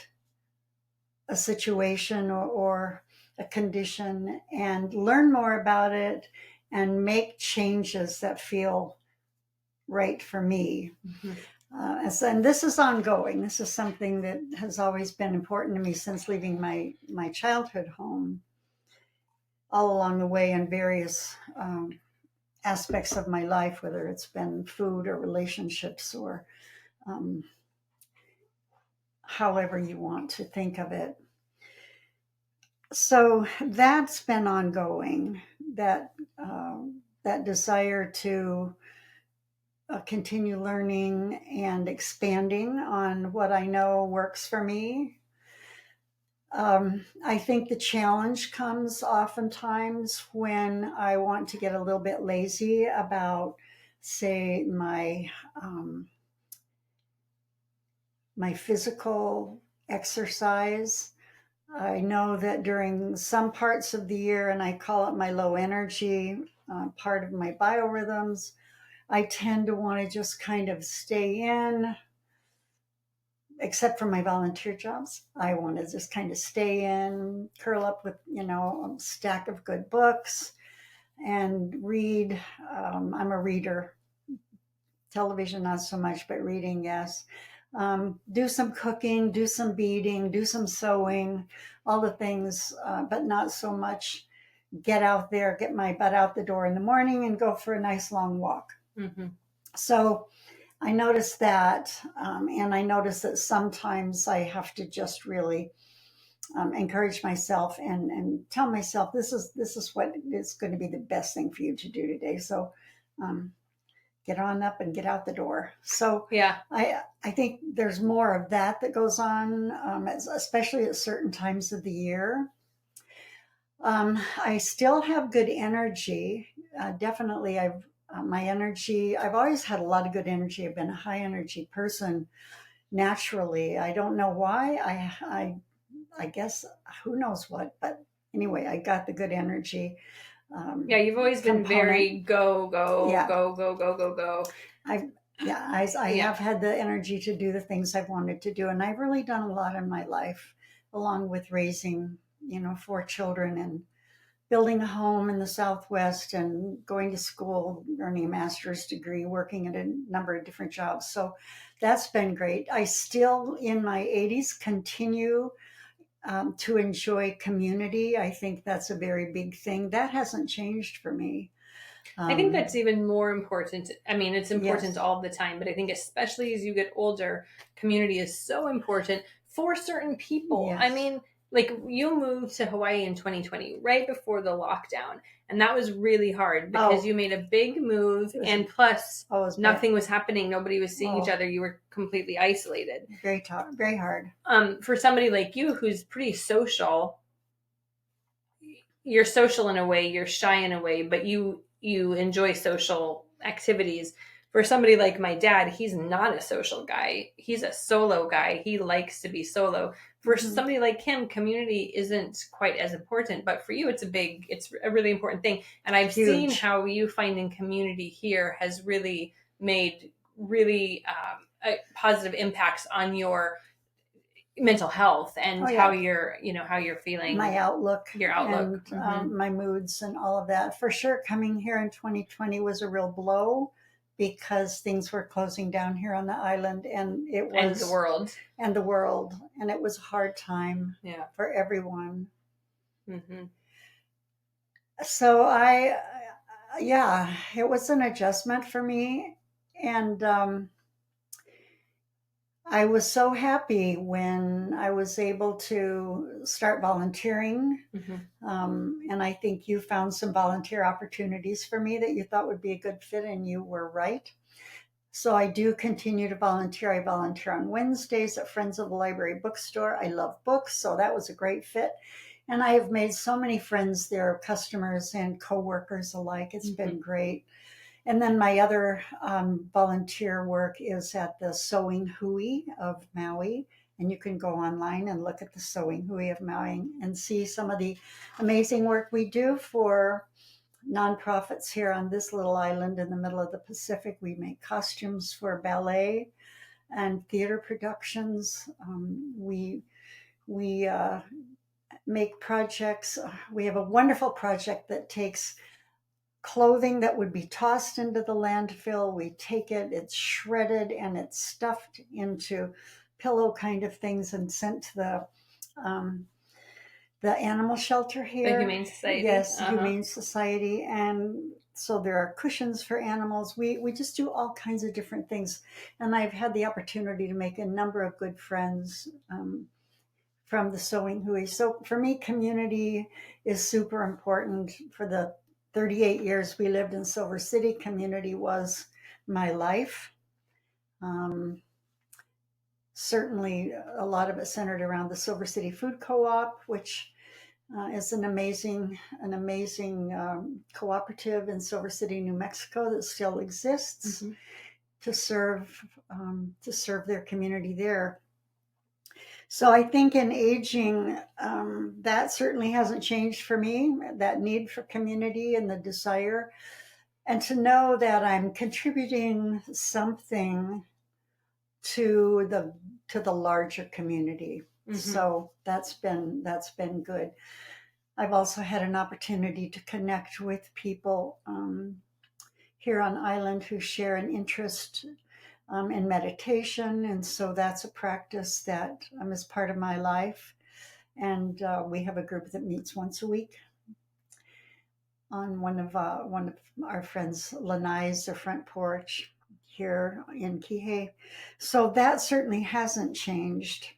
a situation or a condition and learn more about it and make changes that feel right for me. Mm-hmm. And this is ongoing. This is something that has always been important to me since leaving my childhood home, all along the way in various aspects of my life, whether it's been food or relationships or um, however you want to think of it. So that's been ongoing. That desire to continue learning and expanding on what I know works for me. I think the challenge comes oftentimes when I want to get a little bit lazy about, say, my physical exercise. I know that during some parts of the year, and I call it my low energy part of my biorhythms, I tend to want to just kind of stay in, except for my volunteer jobs. I want to just kind of stay in, curl up with, a stack of good books and read. I'm a reader. Television, not so much, but reading, yes. Do some cooking, do some beading, do some sewing, all the things, but not so much get out there, get my butt out the door in the morning and go for a nice long walk. Mm-hmm. So I noticed that, and I noticed that sometimes I have to just really encourage myself and tell myself this is what is going to be the best thing for you to do today. So um, get on up and get out the door. So Yeah. I think there's more of that goes on, especially at certain times of the year. I still have good energy. Definitely, my energy. I've always had a lot of good energy. I've been a high energy person naturally. I don't know why. I guess who knows what, but anyway, I got the good energy. Yeah, you've always been very Component. go, go, Yeah, go, go, go, go, go. I Yeah. have had the energy to do the things I've wanted to do, and I've really done a lot in my life, along with raising, 4 children and building a home in the Southwest and going to school, earning a master's degree, working at a number of different jobs. So that's been great. I still, in my 80s, continue to enjoy community. I think that's a very big thing. That hasn't changed for me. I think that's even more important. I mean, it's important Yes, all the time, but I think especially as you get older, community is so important for certain people. I yes. mean, like you moved to Hawaii in 2020, right before the lockdown, and that was really hard because Oh, you made a big move, it was, and plus oh, it was bad. nothing was happening, nobody was seeing each Oh, other, you were completely isolated. very tough, very hard. For somebody like you who's pretty social, you're social in a way, you're shy in a way, but you enjoy social activities. For somebody like my dad, he's not a social guy. He's a solo guy. He likes to be solo. For Mm-hmm. somebody like him, community isn't quite as important, but for you it's a really important thing. And I've seen Huge. how you finding community here has really made really positive impacts on your mental health Oh and yeah, how you're feeling, my outlook your outlook. and Mm-hmm. my moods and all of that. For sure, coming here in 2020 was a real blow because things were closing down here on the island, and And the world. the world, and it was a hard time Yeah. for everyone. Mm-hmm. So yeah, it was an adjustment for me, and I was so happy when I was able to start volunteering. Mm-hmm. And I think you found some volunteer opportunities for me that you thought would be a good fit, and you were right. So I do continue to volunteer. I volunteer on Wednesdays at Friends of the Library Bookstore. I love books, so that was a great fit. And I have made so many friends there, customers and coworkers alike. It's been great. And then my other volunteer work is at the Sewing Hui of Maui. And you can go online and look at the Sewing Hui of Maui and see some of the amazing work we do for nonprofits here on this little island in the middle of the Pacific. We make costumes for ballet and theater productions. We make projects. We have a wonderful project that takes clothing that would be tossed into the landfill. We take it, it's shredded, and it's stuffed into pillow kind of things and sent to the animal shelter here. The Humane Society. Yes, Humane Society. And so there are cushions for animals. We just do all kinds of different things. And I've had the opportunity to make a number of good friends from the Sewing Hui. So for me, community is super important. For the 38 years we lived in Silver City, community was my life. Certainly a lot of it centered around the Silver City Food Co-op, which is an amazing cooperative in Silver City, New Mexico that still exists to serve their community there. So I think in aging, that certainly hasn't changed for me, that need for community and the desire, and to know that I'm contributing something to the larger community. So that's been good. I've also had an opportunity to connect with people here on island who share an interest in meditation, and so that's a practice that is part of my life. And we have a group that meets once a week on one of our friends Lanai's front porch here in Kihei. So that certainly hasn't changed.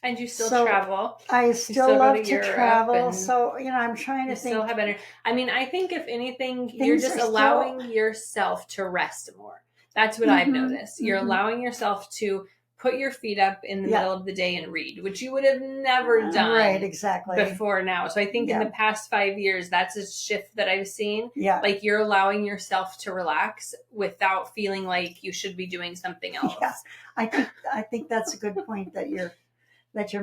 And you still travel. I still love to travel. So, I'm trying to think. Still have energy. I mean, I think if anything, you're just allowing yourself to rest more. That's what I've noticed. You're allowing yourself to put your feet up in the middle of the day and read, which you would have never done before now. So I think in the past 5 years, that's a shift that I've seen. Yeah. Like you're allowing yourself to relax without feeling like you should be doing something else. Yeah. I think that's a good point that you're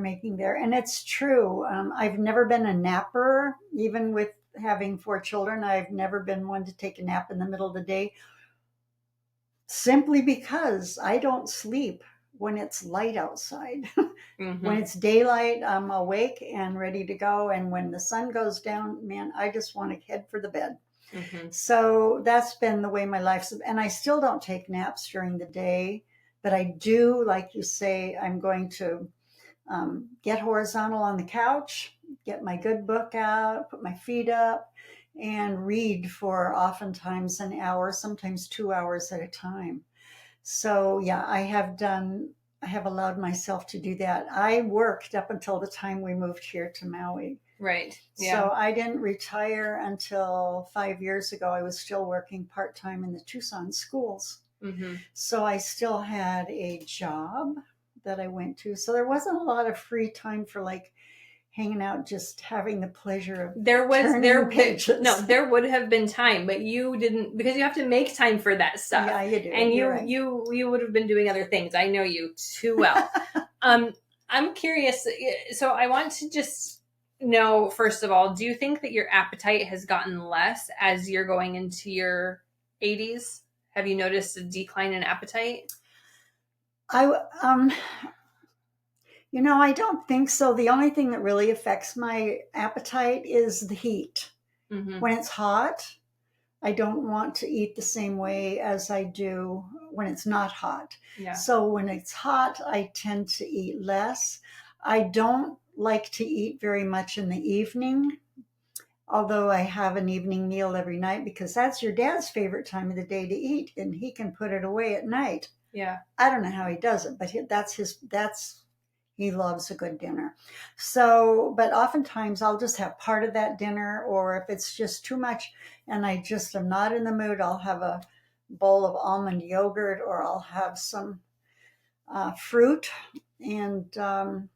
making there. And it's true. I've never been a napper, even with having 4 children. I've never been one to take a nap in the middle of the day, simply because I don't sleep when it's light outside. When it's daylight, I'm awake and ready to go. And when the sun goes down, man, I just want to head for the bed. So that's been the way my life's, and I still don't take naps during the day, but I do, like you say, I'm going to get horizontal on the couch, get my good book out, put my feet up, and read for oftentimes an hour, sometimes 2 hours at a time. So yeah, I have allowed myself to do that. I worked up until the time we moved here to Maui. Right. Yeah. So I didn't retire until 5 years ago. I was still working part-time in the Tucson schools. So I still had a job that I went to. So there wasn't a lot of free time for like hanging out, just having the pleasure of pages. No, there would have been time, but you didn't, because you have to make time for that stuff. Yeah, you do. And you would have been doing other things. I know you too well. I'm curious. So I want to just know, first of all, do you think that your appetite has gotten less as you're going into your 80s? Have you noticed a decline in appetite? I don't think so. The only thing that really affects my appetite is the heat. When it's hot, I don't want to eat the same way as I do when it's not hot. Yeah. So when it's hot, I tend to eat less. I don't like to eat very much in the evening, although I have an evening meal every night, because that's your dad's favorite time of the day to eat, and he can put it away at night. Yeah. I don't know how he does it, but he loves a good dinner. So, but oftentimes I'll just have part of that dinner, or if it's just too much and I just am not in the mood, I'll have a bowl of almond yogurt, or I'll have some fruit, and the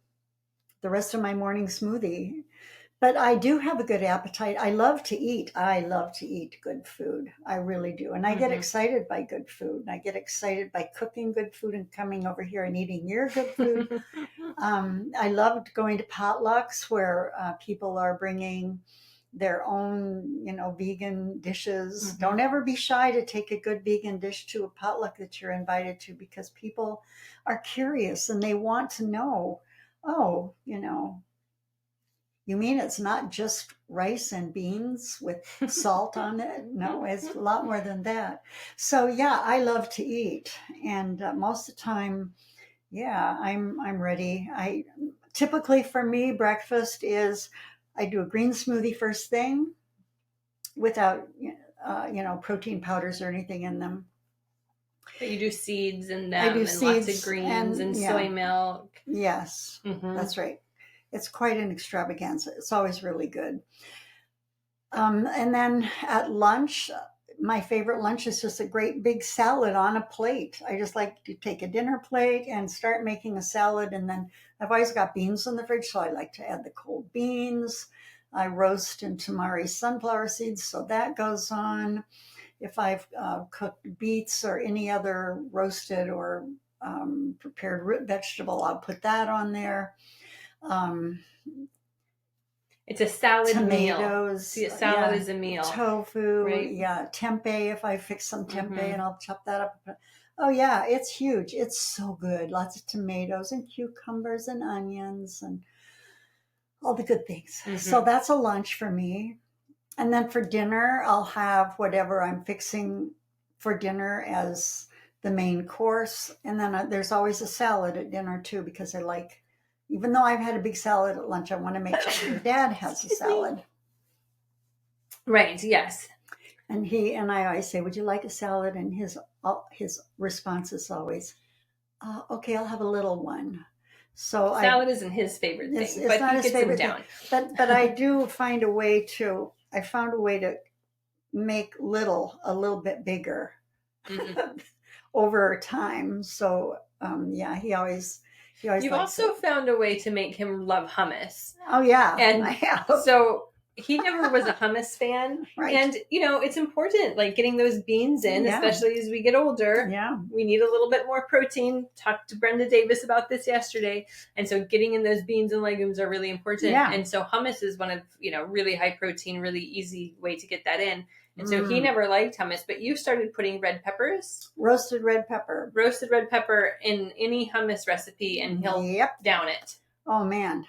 rest of my morning smoothie. But I do have a good appetite. I love to eat. I love to eat good food. I really do. And I get excited by good food. And I get excited by cooking good food and coming over here and eating your good food. I loved going to potlucks where people are bringing their own, vegan dishes. Don't ever be shy to take a good vegan dish to a potluck that you're invited to, because people are curious and they want to know, oh, you mean it's not just rice and beans with salt on it? No, it's a lot more than that. So yeah, I love to eat, and most of the time, yeah, I'm ready. I typically, for me, breakfast is I do a green smoothie first thing without protein powders or anything in them. But you do seeds in them, I do and seeds lots of greens and yeah. soy milk. Yes, that's right. It's quite an extravaganza. It's always really good. And then at lunch, my favorite lunch is just a great big salad on a plate. I just like to take a dinner plate and start making a salad. And then I've always got beans in the fridge, so I like to add the cold beans. I roast in tamari sunflower seeds, so that goes on. If I've cooked beets or any other roasted or prepared root vegetable, I'll put that on there. It's a salad tomatoes, meal. Salad is a meal. Tofu, right? Yeah, tempeh. If I fix some tempeh and I'll chop that up. Oh yeah, it's huge. It's so good. Lots of tomatoes and cucumbers and onions and all the good things. So that's a lunch for me. And then for dinner, I'll have whatever I'm fixing for dinner as the main course. And then there's always a salad at dinner too, because even though I've had a big salad at lunch, I want to make sure your dad has a salad. Right, yes. And I always say, would you like a salad? And his response is always, okay, I'll have a little one. So salad isn't his favorite thing, it's but not he his gets favorite him down. But I do find a way to make a little bit bigger over time. So yeah, he always You've also found a way to make him love hummus. Oh yeah, and I have. So he never was a hummus fan. Right. And it's important, like getting those beans in, especially as we get older. Yeah, we need a little bit more protein. Talked to Brenda Davis about this yesterday. And so getting in those beans and legumes are really important. Yeah. And so hummus is one of, really high protein, really easy way to get that in. And so he never liked hummus, but you started putting roasted red pepper in any hummus recipe, and he'll down it. Oh man.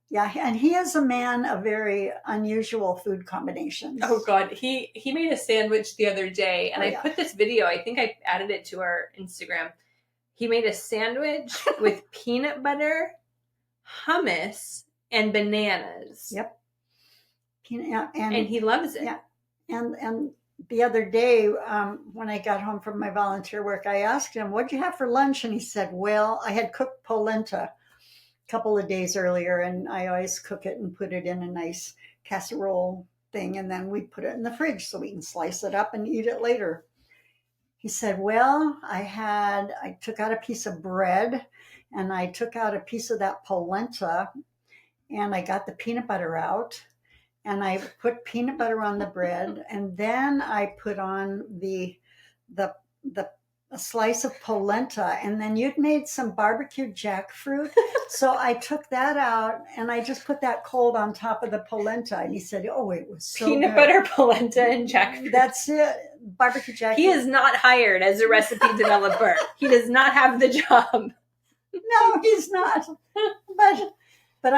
Yeah, and he is a man of very unusual food combinations. Oh God, he made a sandwich the other day, and I put this video, I think I added it to our Instagram. He made a sandwich with peanut butter, hummus, and bananas. Yep. And he loves it. Yeah. And the other day, when I got home from my volunteer work, I asked him, what'd you have for lunch? And he said, well, I had cooked polenta a couple of days earlier, and I always cook it and put it in a nice casserole thing, and then we put it in the fridge so we can slice it up and eat it later. He said, well, I took out a piece of bread, and I took out a piece of that polenta, and I got the peanut butter out, and I put peanut butter on the bread, and then I put on a slice of polenta, and then you'd made some barbecued jackfruit. So I took that out, and I just put that cold on top of the polenta. And he said, oh, it was so peanut good. Butter, polenta, and jackfruit. That's it. Barbecue jackfruit. He is not hired as a recipe developer. He does not have the job. No, he's not. But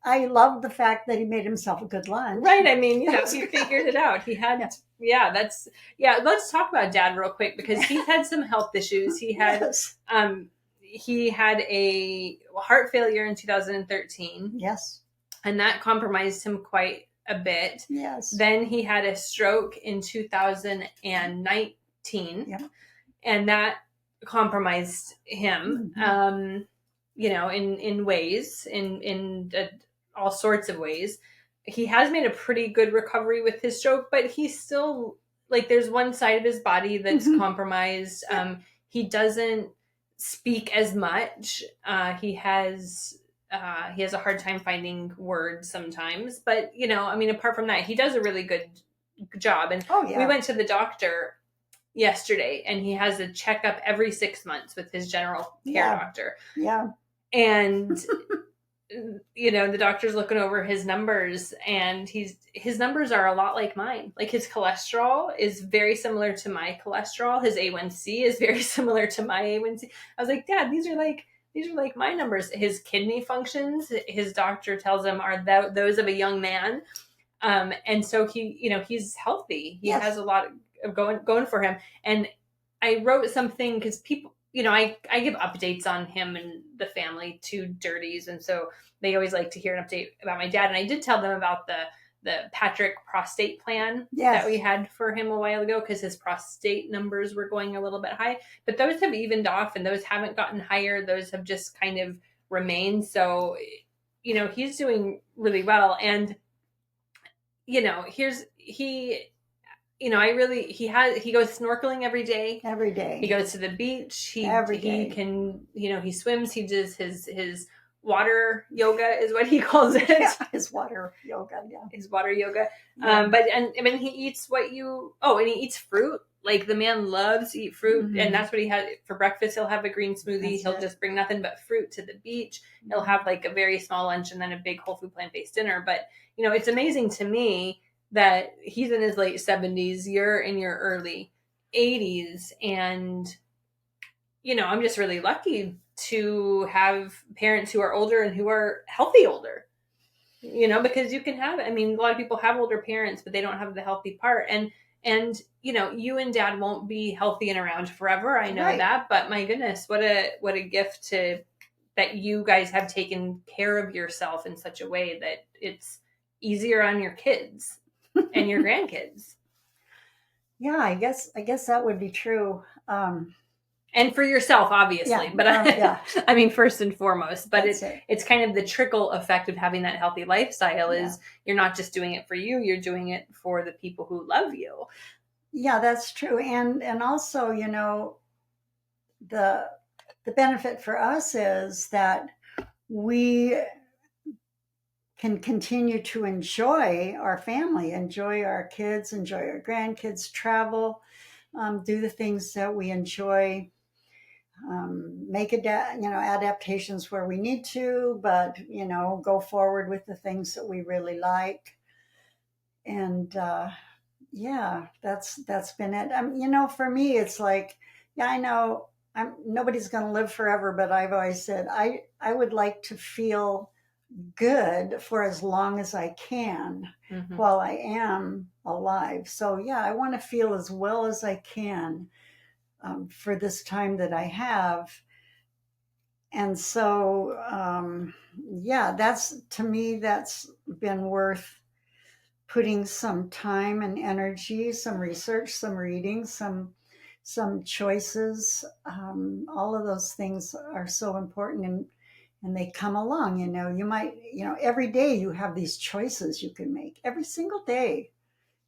I love the fact that he made himself a good lunch. Right. I mean, he figured it out. He had, let's talk about Dad real quick, because he's had some health issues. He had, he had a heart failure in 2013. Yes. And that compromised him quite a bit. Yes. Then he had a stroke in 2019. Yeah. And that compromised him, in ways, in all sorts of ways. He has made a pretty good recovery with his stroke, but he's still like there's one side of his body that's Mhm. compromised. He doesn't speak as much. He has a hard time finding words sometimes, but I mean, apart from that, he does a really good job. And Oh we yeah, went to the doctor yesterday, and he has a checkup every 6 months with his general care yeah, doctor. yeah. And the doctor's looking over his numbers, and his numbers are a lot like mine. Like his cholesterol is very similar to my cholesterol. His A1C is very similar to my A1C. I was like, Dad, these are like my numbers. His kidney functions, his doctor tells him, are those of a young man. And so he's healthy. He has Yes. a lot of going for him. And I wrote something because people, I give updates on him and the family to Dirties, and so they always like to hear an update about my dad. And I did tell them about the Patrick prostate plan that we Yes. had for him a while ago, because his prostate numbers were going a little bit high, but those have evened off, and those haven't gotten higher. Those have just kind of remained. So he's doing really well. And here's I really he goes snorkeling every day. Every He day. goes to the beach. He Every he day. can he swims. He does his water yoga is what he calls it. Yeah, his water yoga. Yeah. His water yoga. Yeah. But and I mean he eats and he eats fruit. Like the man loves to eat fruit, and Mhm. that's what he had for breakfast. He'll have a green smoothie. That's He'll it. just bring nothing but fruit to the beach. He'll have like a very small lunch and then a big whole food plant based dinner. But it's amazing to me that he's in his late 70s, you're in your early 80s, and I'm just really lucky to have parents who are older and who are healthy older. Because you can have, I mean, a lot of people have older parents, but they don't have the healthy part. And you and Dad won't be healthy and around forever. I know Right. that, but my goodness, what a gift that you guys have taken care of yourself in such a way that it's easier on your kids and your grandkids. Yeah, I guess that would be true. And for yourself, obviously, Yeah. but Yeah. I mean, first and foremost, but That's it. it's kind of the trickle effect of having that healthy lifestyle Yeah. is you're not just doing it for you, you're doing it for the people who love you. Yeah, that's true. And also, the the benefit for us is that we can continue to enjoy our family, enjoy our kids, enjoy our grandkids, travel, do the things that we enjoy, make adaptations where we need to, but go forward with the things that we really like. And yeah, that's been it. For me, it's like, yeah, I know nobody's going to live forever, but I've always said I would like to feel good for as long as I can Mm-hmm. while I am alive. So yeah, I want to feel as well as I can for this time that I have. And so yeah, that's to me that's been worth putting some time and energy, some research, some reading, some choices. All of those things are so important, and they come along. You might, every day you have these choices you can make. Every single day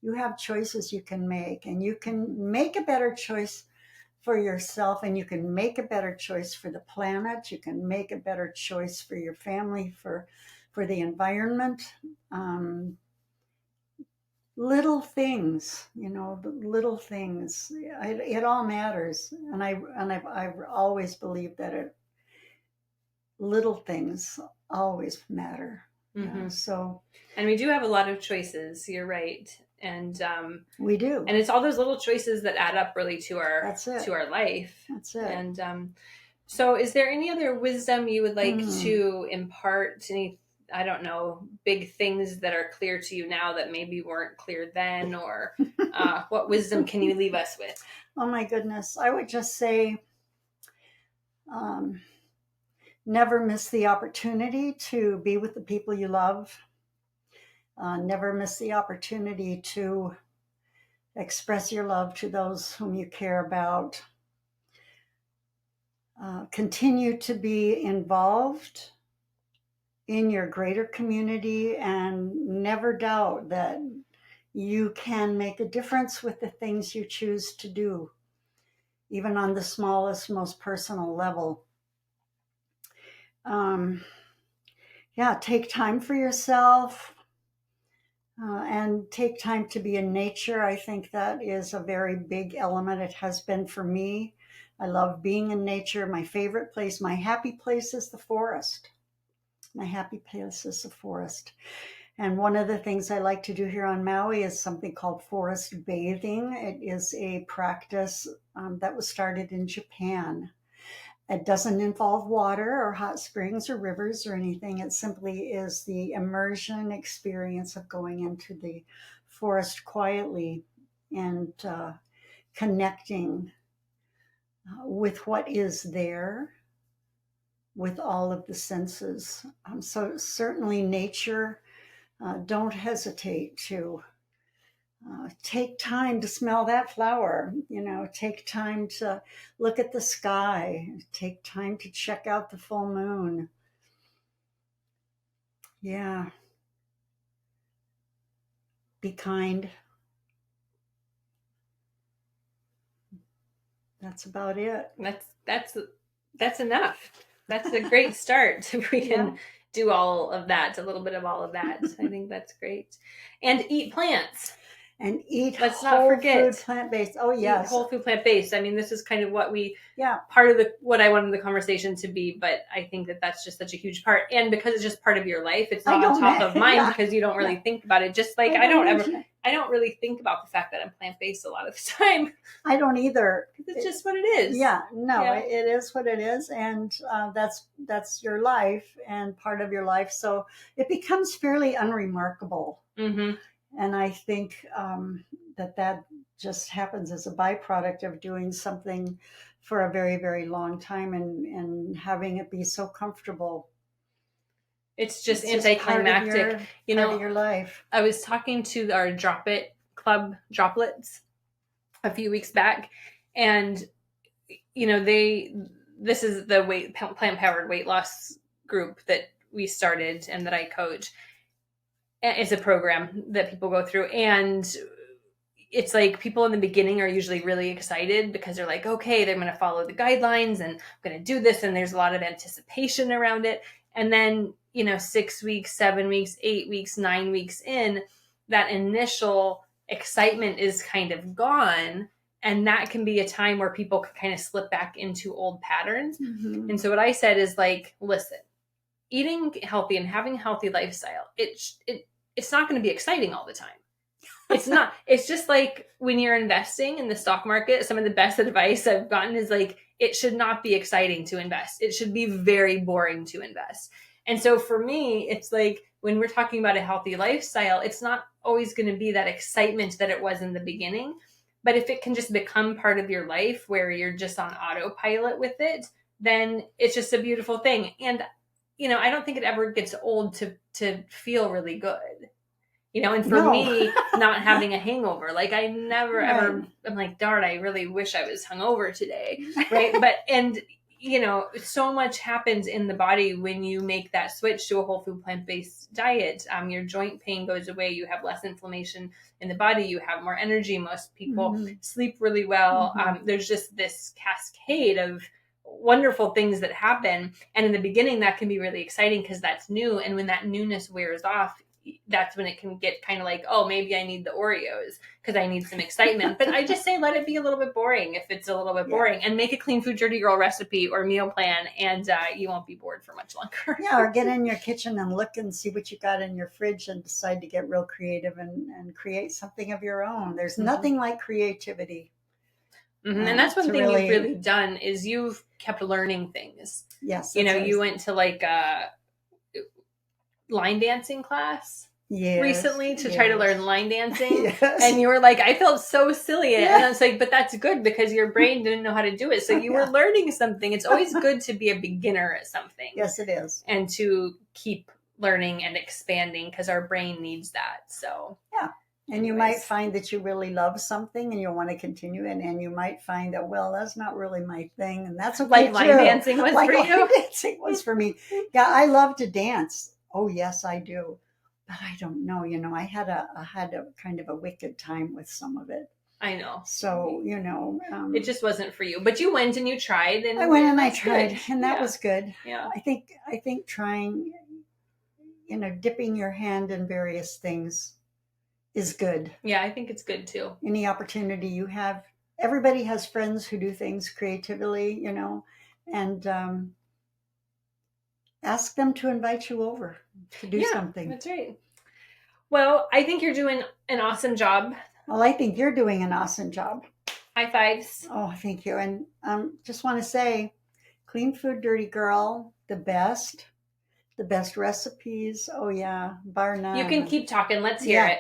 you have choices you can make, and you can make a better choice for yourself, and you can make a better choice for the planet. You can make a better choice for your family, for the environment. Um, Little things, the little things, it all matters. And I've always believed that little things always matter. Mm-hmm. Yeah, so And we do have a lot of choices. You're right. we do. And it's all those little choices that add up really to That's it. our life. That's it. And so is there any other wisdom you would like Mm. to impart? Any, I don't know, big things that are clear to you now that maybe weren't clear then? Or what wisdom can you leave us with? Oh my goodness, I would just say never miss the opportunity to be with the people you love. Never miss the opportunity to express your love to those whom you care about. Continue to be involved in your greater community, and never doubt that you can make a difference with the things you choose to do, even on the smallest, most personal level. Yeah, take time for yourself. And take time to be in nature. I think that is a very big element. It has been for me. I love being in nature. My favorite place, my happy place is the forest. My happy place is the forest. And one of the things I like to do here on Maui is something called forest bathing. It is a practice that was started in Japan. It doesn't involve water or hot springs or rivers or anything. It simply is the immersion experience of going into the forest quietly and connecting with what is there, with all of the senses. So certainly nature, don't hesitate to take time to smell that flower, take time to look at the sky, take time to check out the full moon. Yeah. Be kind. That's about it. That's enough. That's a great start. We can Yeah. do all of that, a little bit of all of that. I think that's great. And eat plants. And eat Let's not whole forget food, plant-based. Oh, yes. Eat whole food, plant-based. I mean, this is kind of what Yeah. part of what I wanted the conversation to be, but I think that that's just such a huge part. And because it's just part of your life, it's not on top of mind because you don't really think about it. Just like I don't really think about the fact that I'm plant-based a lot of the time. I don't either. It's just what it is. Yeah, no, it is what it is. And that's your life and part of your life. So it becomes fairly unremarkable. Mm-hmm. And I think that just happens as a byproduct of doing something for a very, very long time and having it be so comfortable. It's just anticlimactic. Part of your life. I was talking to our Drop It Club droplets a few weeks back, and this is the plant-powered weight loss group that we started and that I coach. It's a program that people go through, and it's like people in the beginning are usually really excited because they're like, okay, they're going to follow the guidelines and I'm going to do this. And there's a lot of anticipation around it. And then, 6 weeks, 7 weeks, 8 weeks, 9 weeks in, that initial excitement is kind of gone. And that can be a time where people can kind of slip back into old patterns. Mm-hmm. And so what I said is like, listen, eating healthy and having a healthy lifestyle, it's not going to be exciting all the time. It's not. It's just like when you're investing in the stock market, some of the best advice I've gotten is like, it should not be exciting to invest. It should be very boring to invest. And so for me, it's like when we're talking about a healthy lifestyle, it's not always going to be that excitement that it was in the beginning. But if it can just become part of your life where you're just on autopilot with it, then it's just a beautiful thing. And, I don't think it ever gets old to feel really good. And for me, not having a hangover, like I never ever, I'm like, darn, I really wish I was hungover today. Right. But, and, so much happens in the body when you make that switch to a whole food plant-based diet. Your joint pain goes away. You have less inflammation in the body. You have more energy. Most people sleep really well. There's just this cascade of wonderful things that happen. And in the beginning, that can be really exciting because that's new. And when that newness wears off, that's when it can get kind of like, oh, maybe I need the Oreos because I need some excitement. But I just say let it be a little bit boring if it's a little bit boring, and make a clean food dirty girl recipe or meal plan, and you won't be bored for much longer. Yeah, or get in your kitchen and look and see what you got in your fridge and decide to get real creative and create something of your own. There's nothing like creativity. And that's one thing you've really done is you've kept learning things. Yes. You went to like a line dancing class recently to try to learn line dancing. And you were like, I felt so silly. And I was like, but that's good because your brain didn't know how to do it. So you were learning something. It's always good to be a beginner at something. Yes, it is. And to keep learning and expanding because our brain needs that. So yeah. And you might find that you really love something and you'll want to continue it. And you might find that, well, that's not really my thing. And that's okay. Like line dancing was for you? Line dancing was for me. Yeah, I love to dance. Oh, yes, I do. but I don't know. I had a kind of a wicked time with some of it. I know. So, it just wasn't for you. But you went and you tried, and I went and I that's tried, good. and that was good. Yeah. I think trying, dipping your hand in various things is good. Yeah, I think it's good too. Any opportunity you have, everybody has friends who do things creatively, and ask them to invite you over to do something. That's right. Well, I think you're doing an awesome job. Well, I think you're doing an awesome job. High fives. Oh, thank you. And just want to say, Clean Food Dirty Girl, the best recipes. Oh yeah, bar none. You can keep talking. Let's hear it.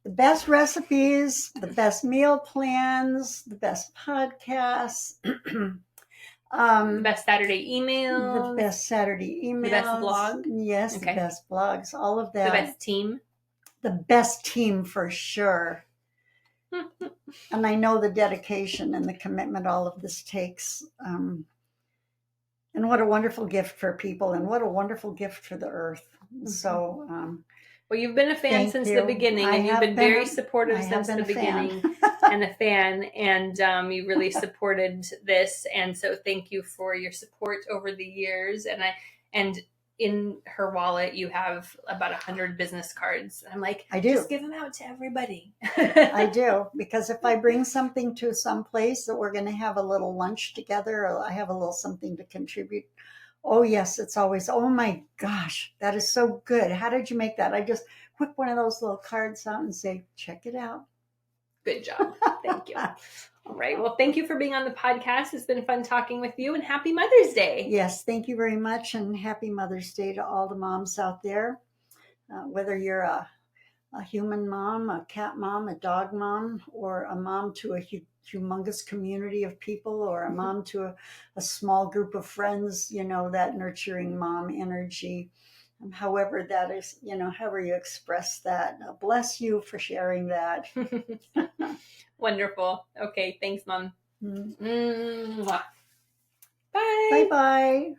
The best recipes, the best meal plans, the best podcasts. The best Saturday emails. The best Saturday emails. The best blog. Yes, okay. The best blogs. All of that. The best team. The best team for sure. And I know the dedication and the commitment all of this takes. And what a wonderful gift for people, and what a wonderful gift for the earth. Mm-hmm. So, well, you've been a fan since the beginning, and you've been very supportive since the beginning, and a fan, and you really supported this. And so thank you for your support over the years. And in her wallet, you have about 100 business cards. I'm like, I do. Just give them out to everybody. I do, because if I bring something to some place that we're going to have a little lunch together, or I have a little something to contribute. Oh yes, it's always, oh my gosh, that is so good. How did you make that? I just whip one of those little cards out and say, check it out. Good job. Thank you. All right. Well, thank you for being on the podcast. It's been fun talking with you, and happy Mother's Day. Yes, thank you very much, and happy Mother's Day to all the moms out there. Whether you're a human mom, a cat mom, a dog mom, or a mom to a humongous community of people, or a mom to a small group of friends, that nurturing mom energy. However that is, however you express that. Bless you for sharing that. Wonderful. Okay, thanks, Mom. Mm-hmm. Bye. Bye-bye.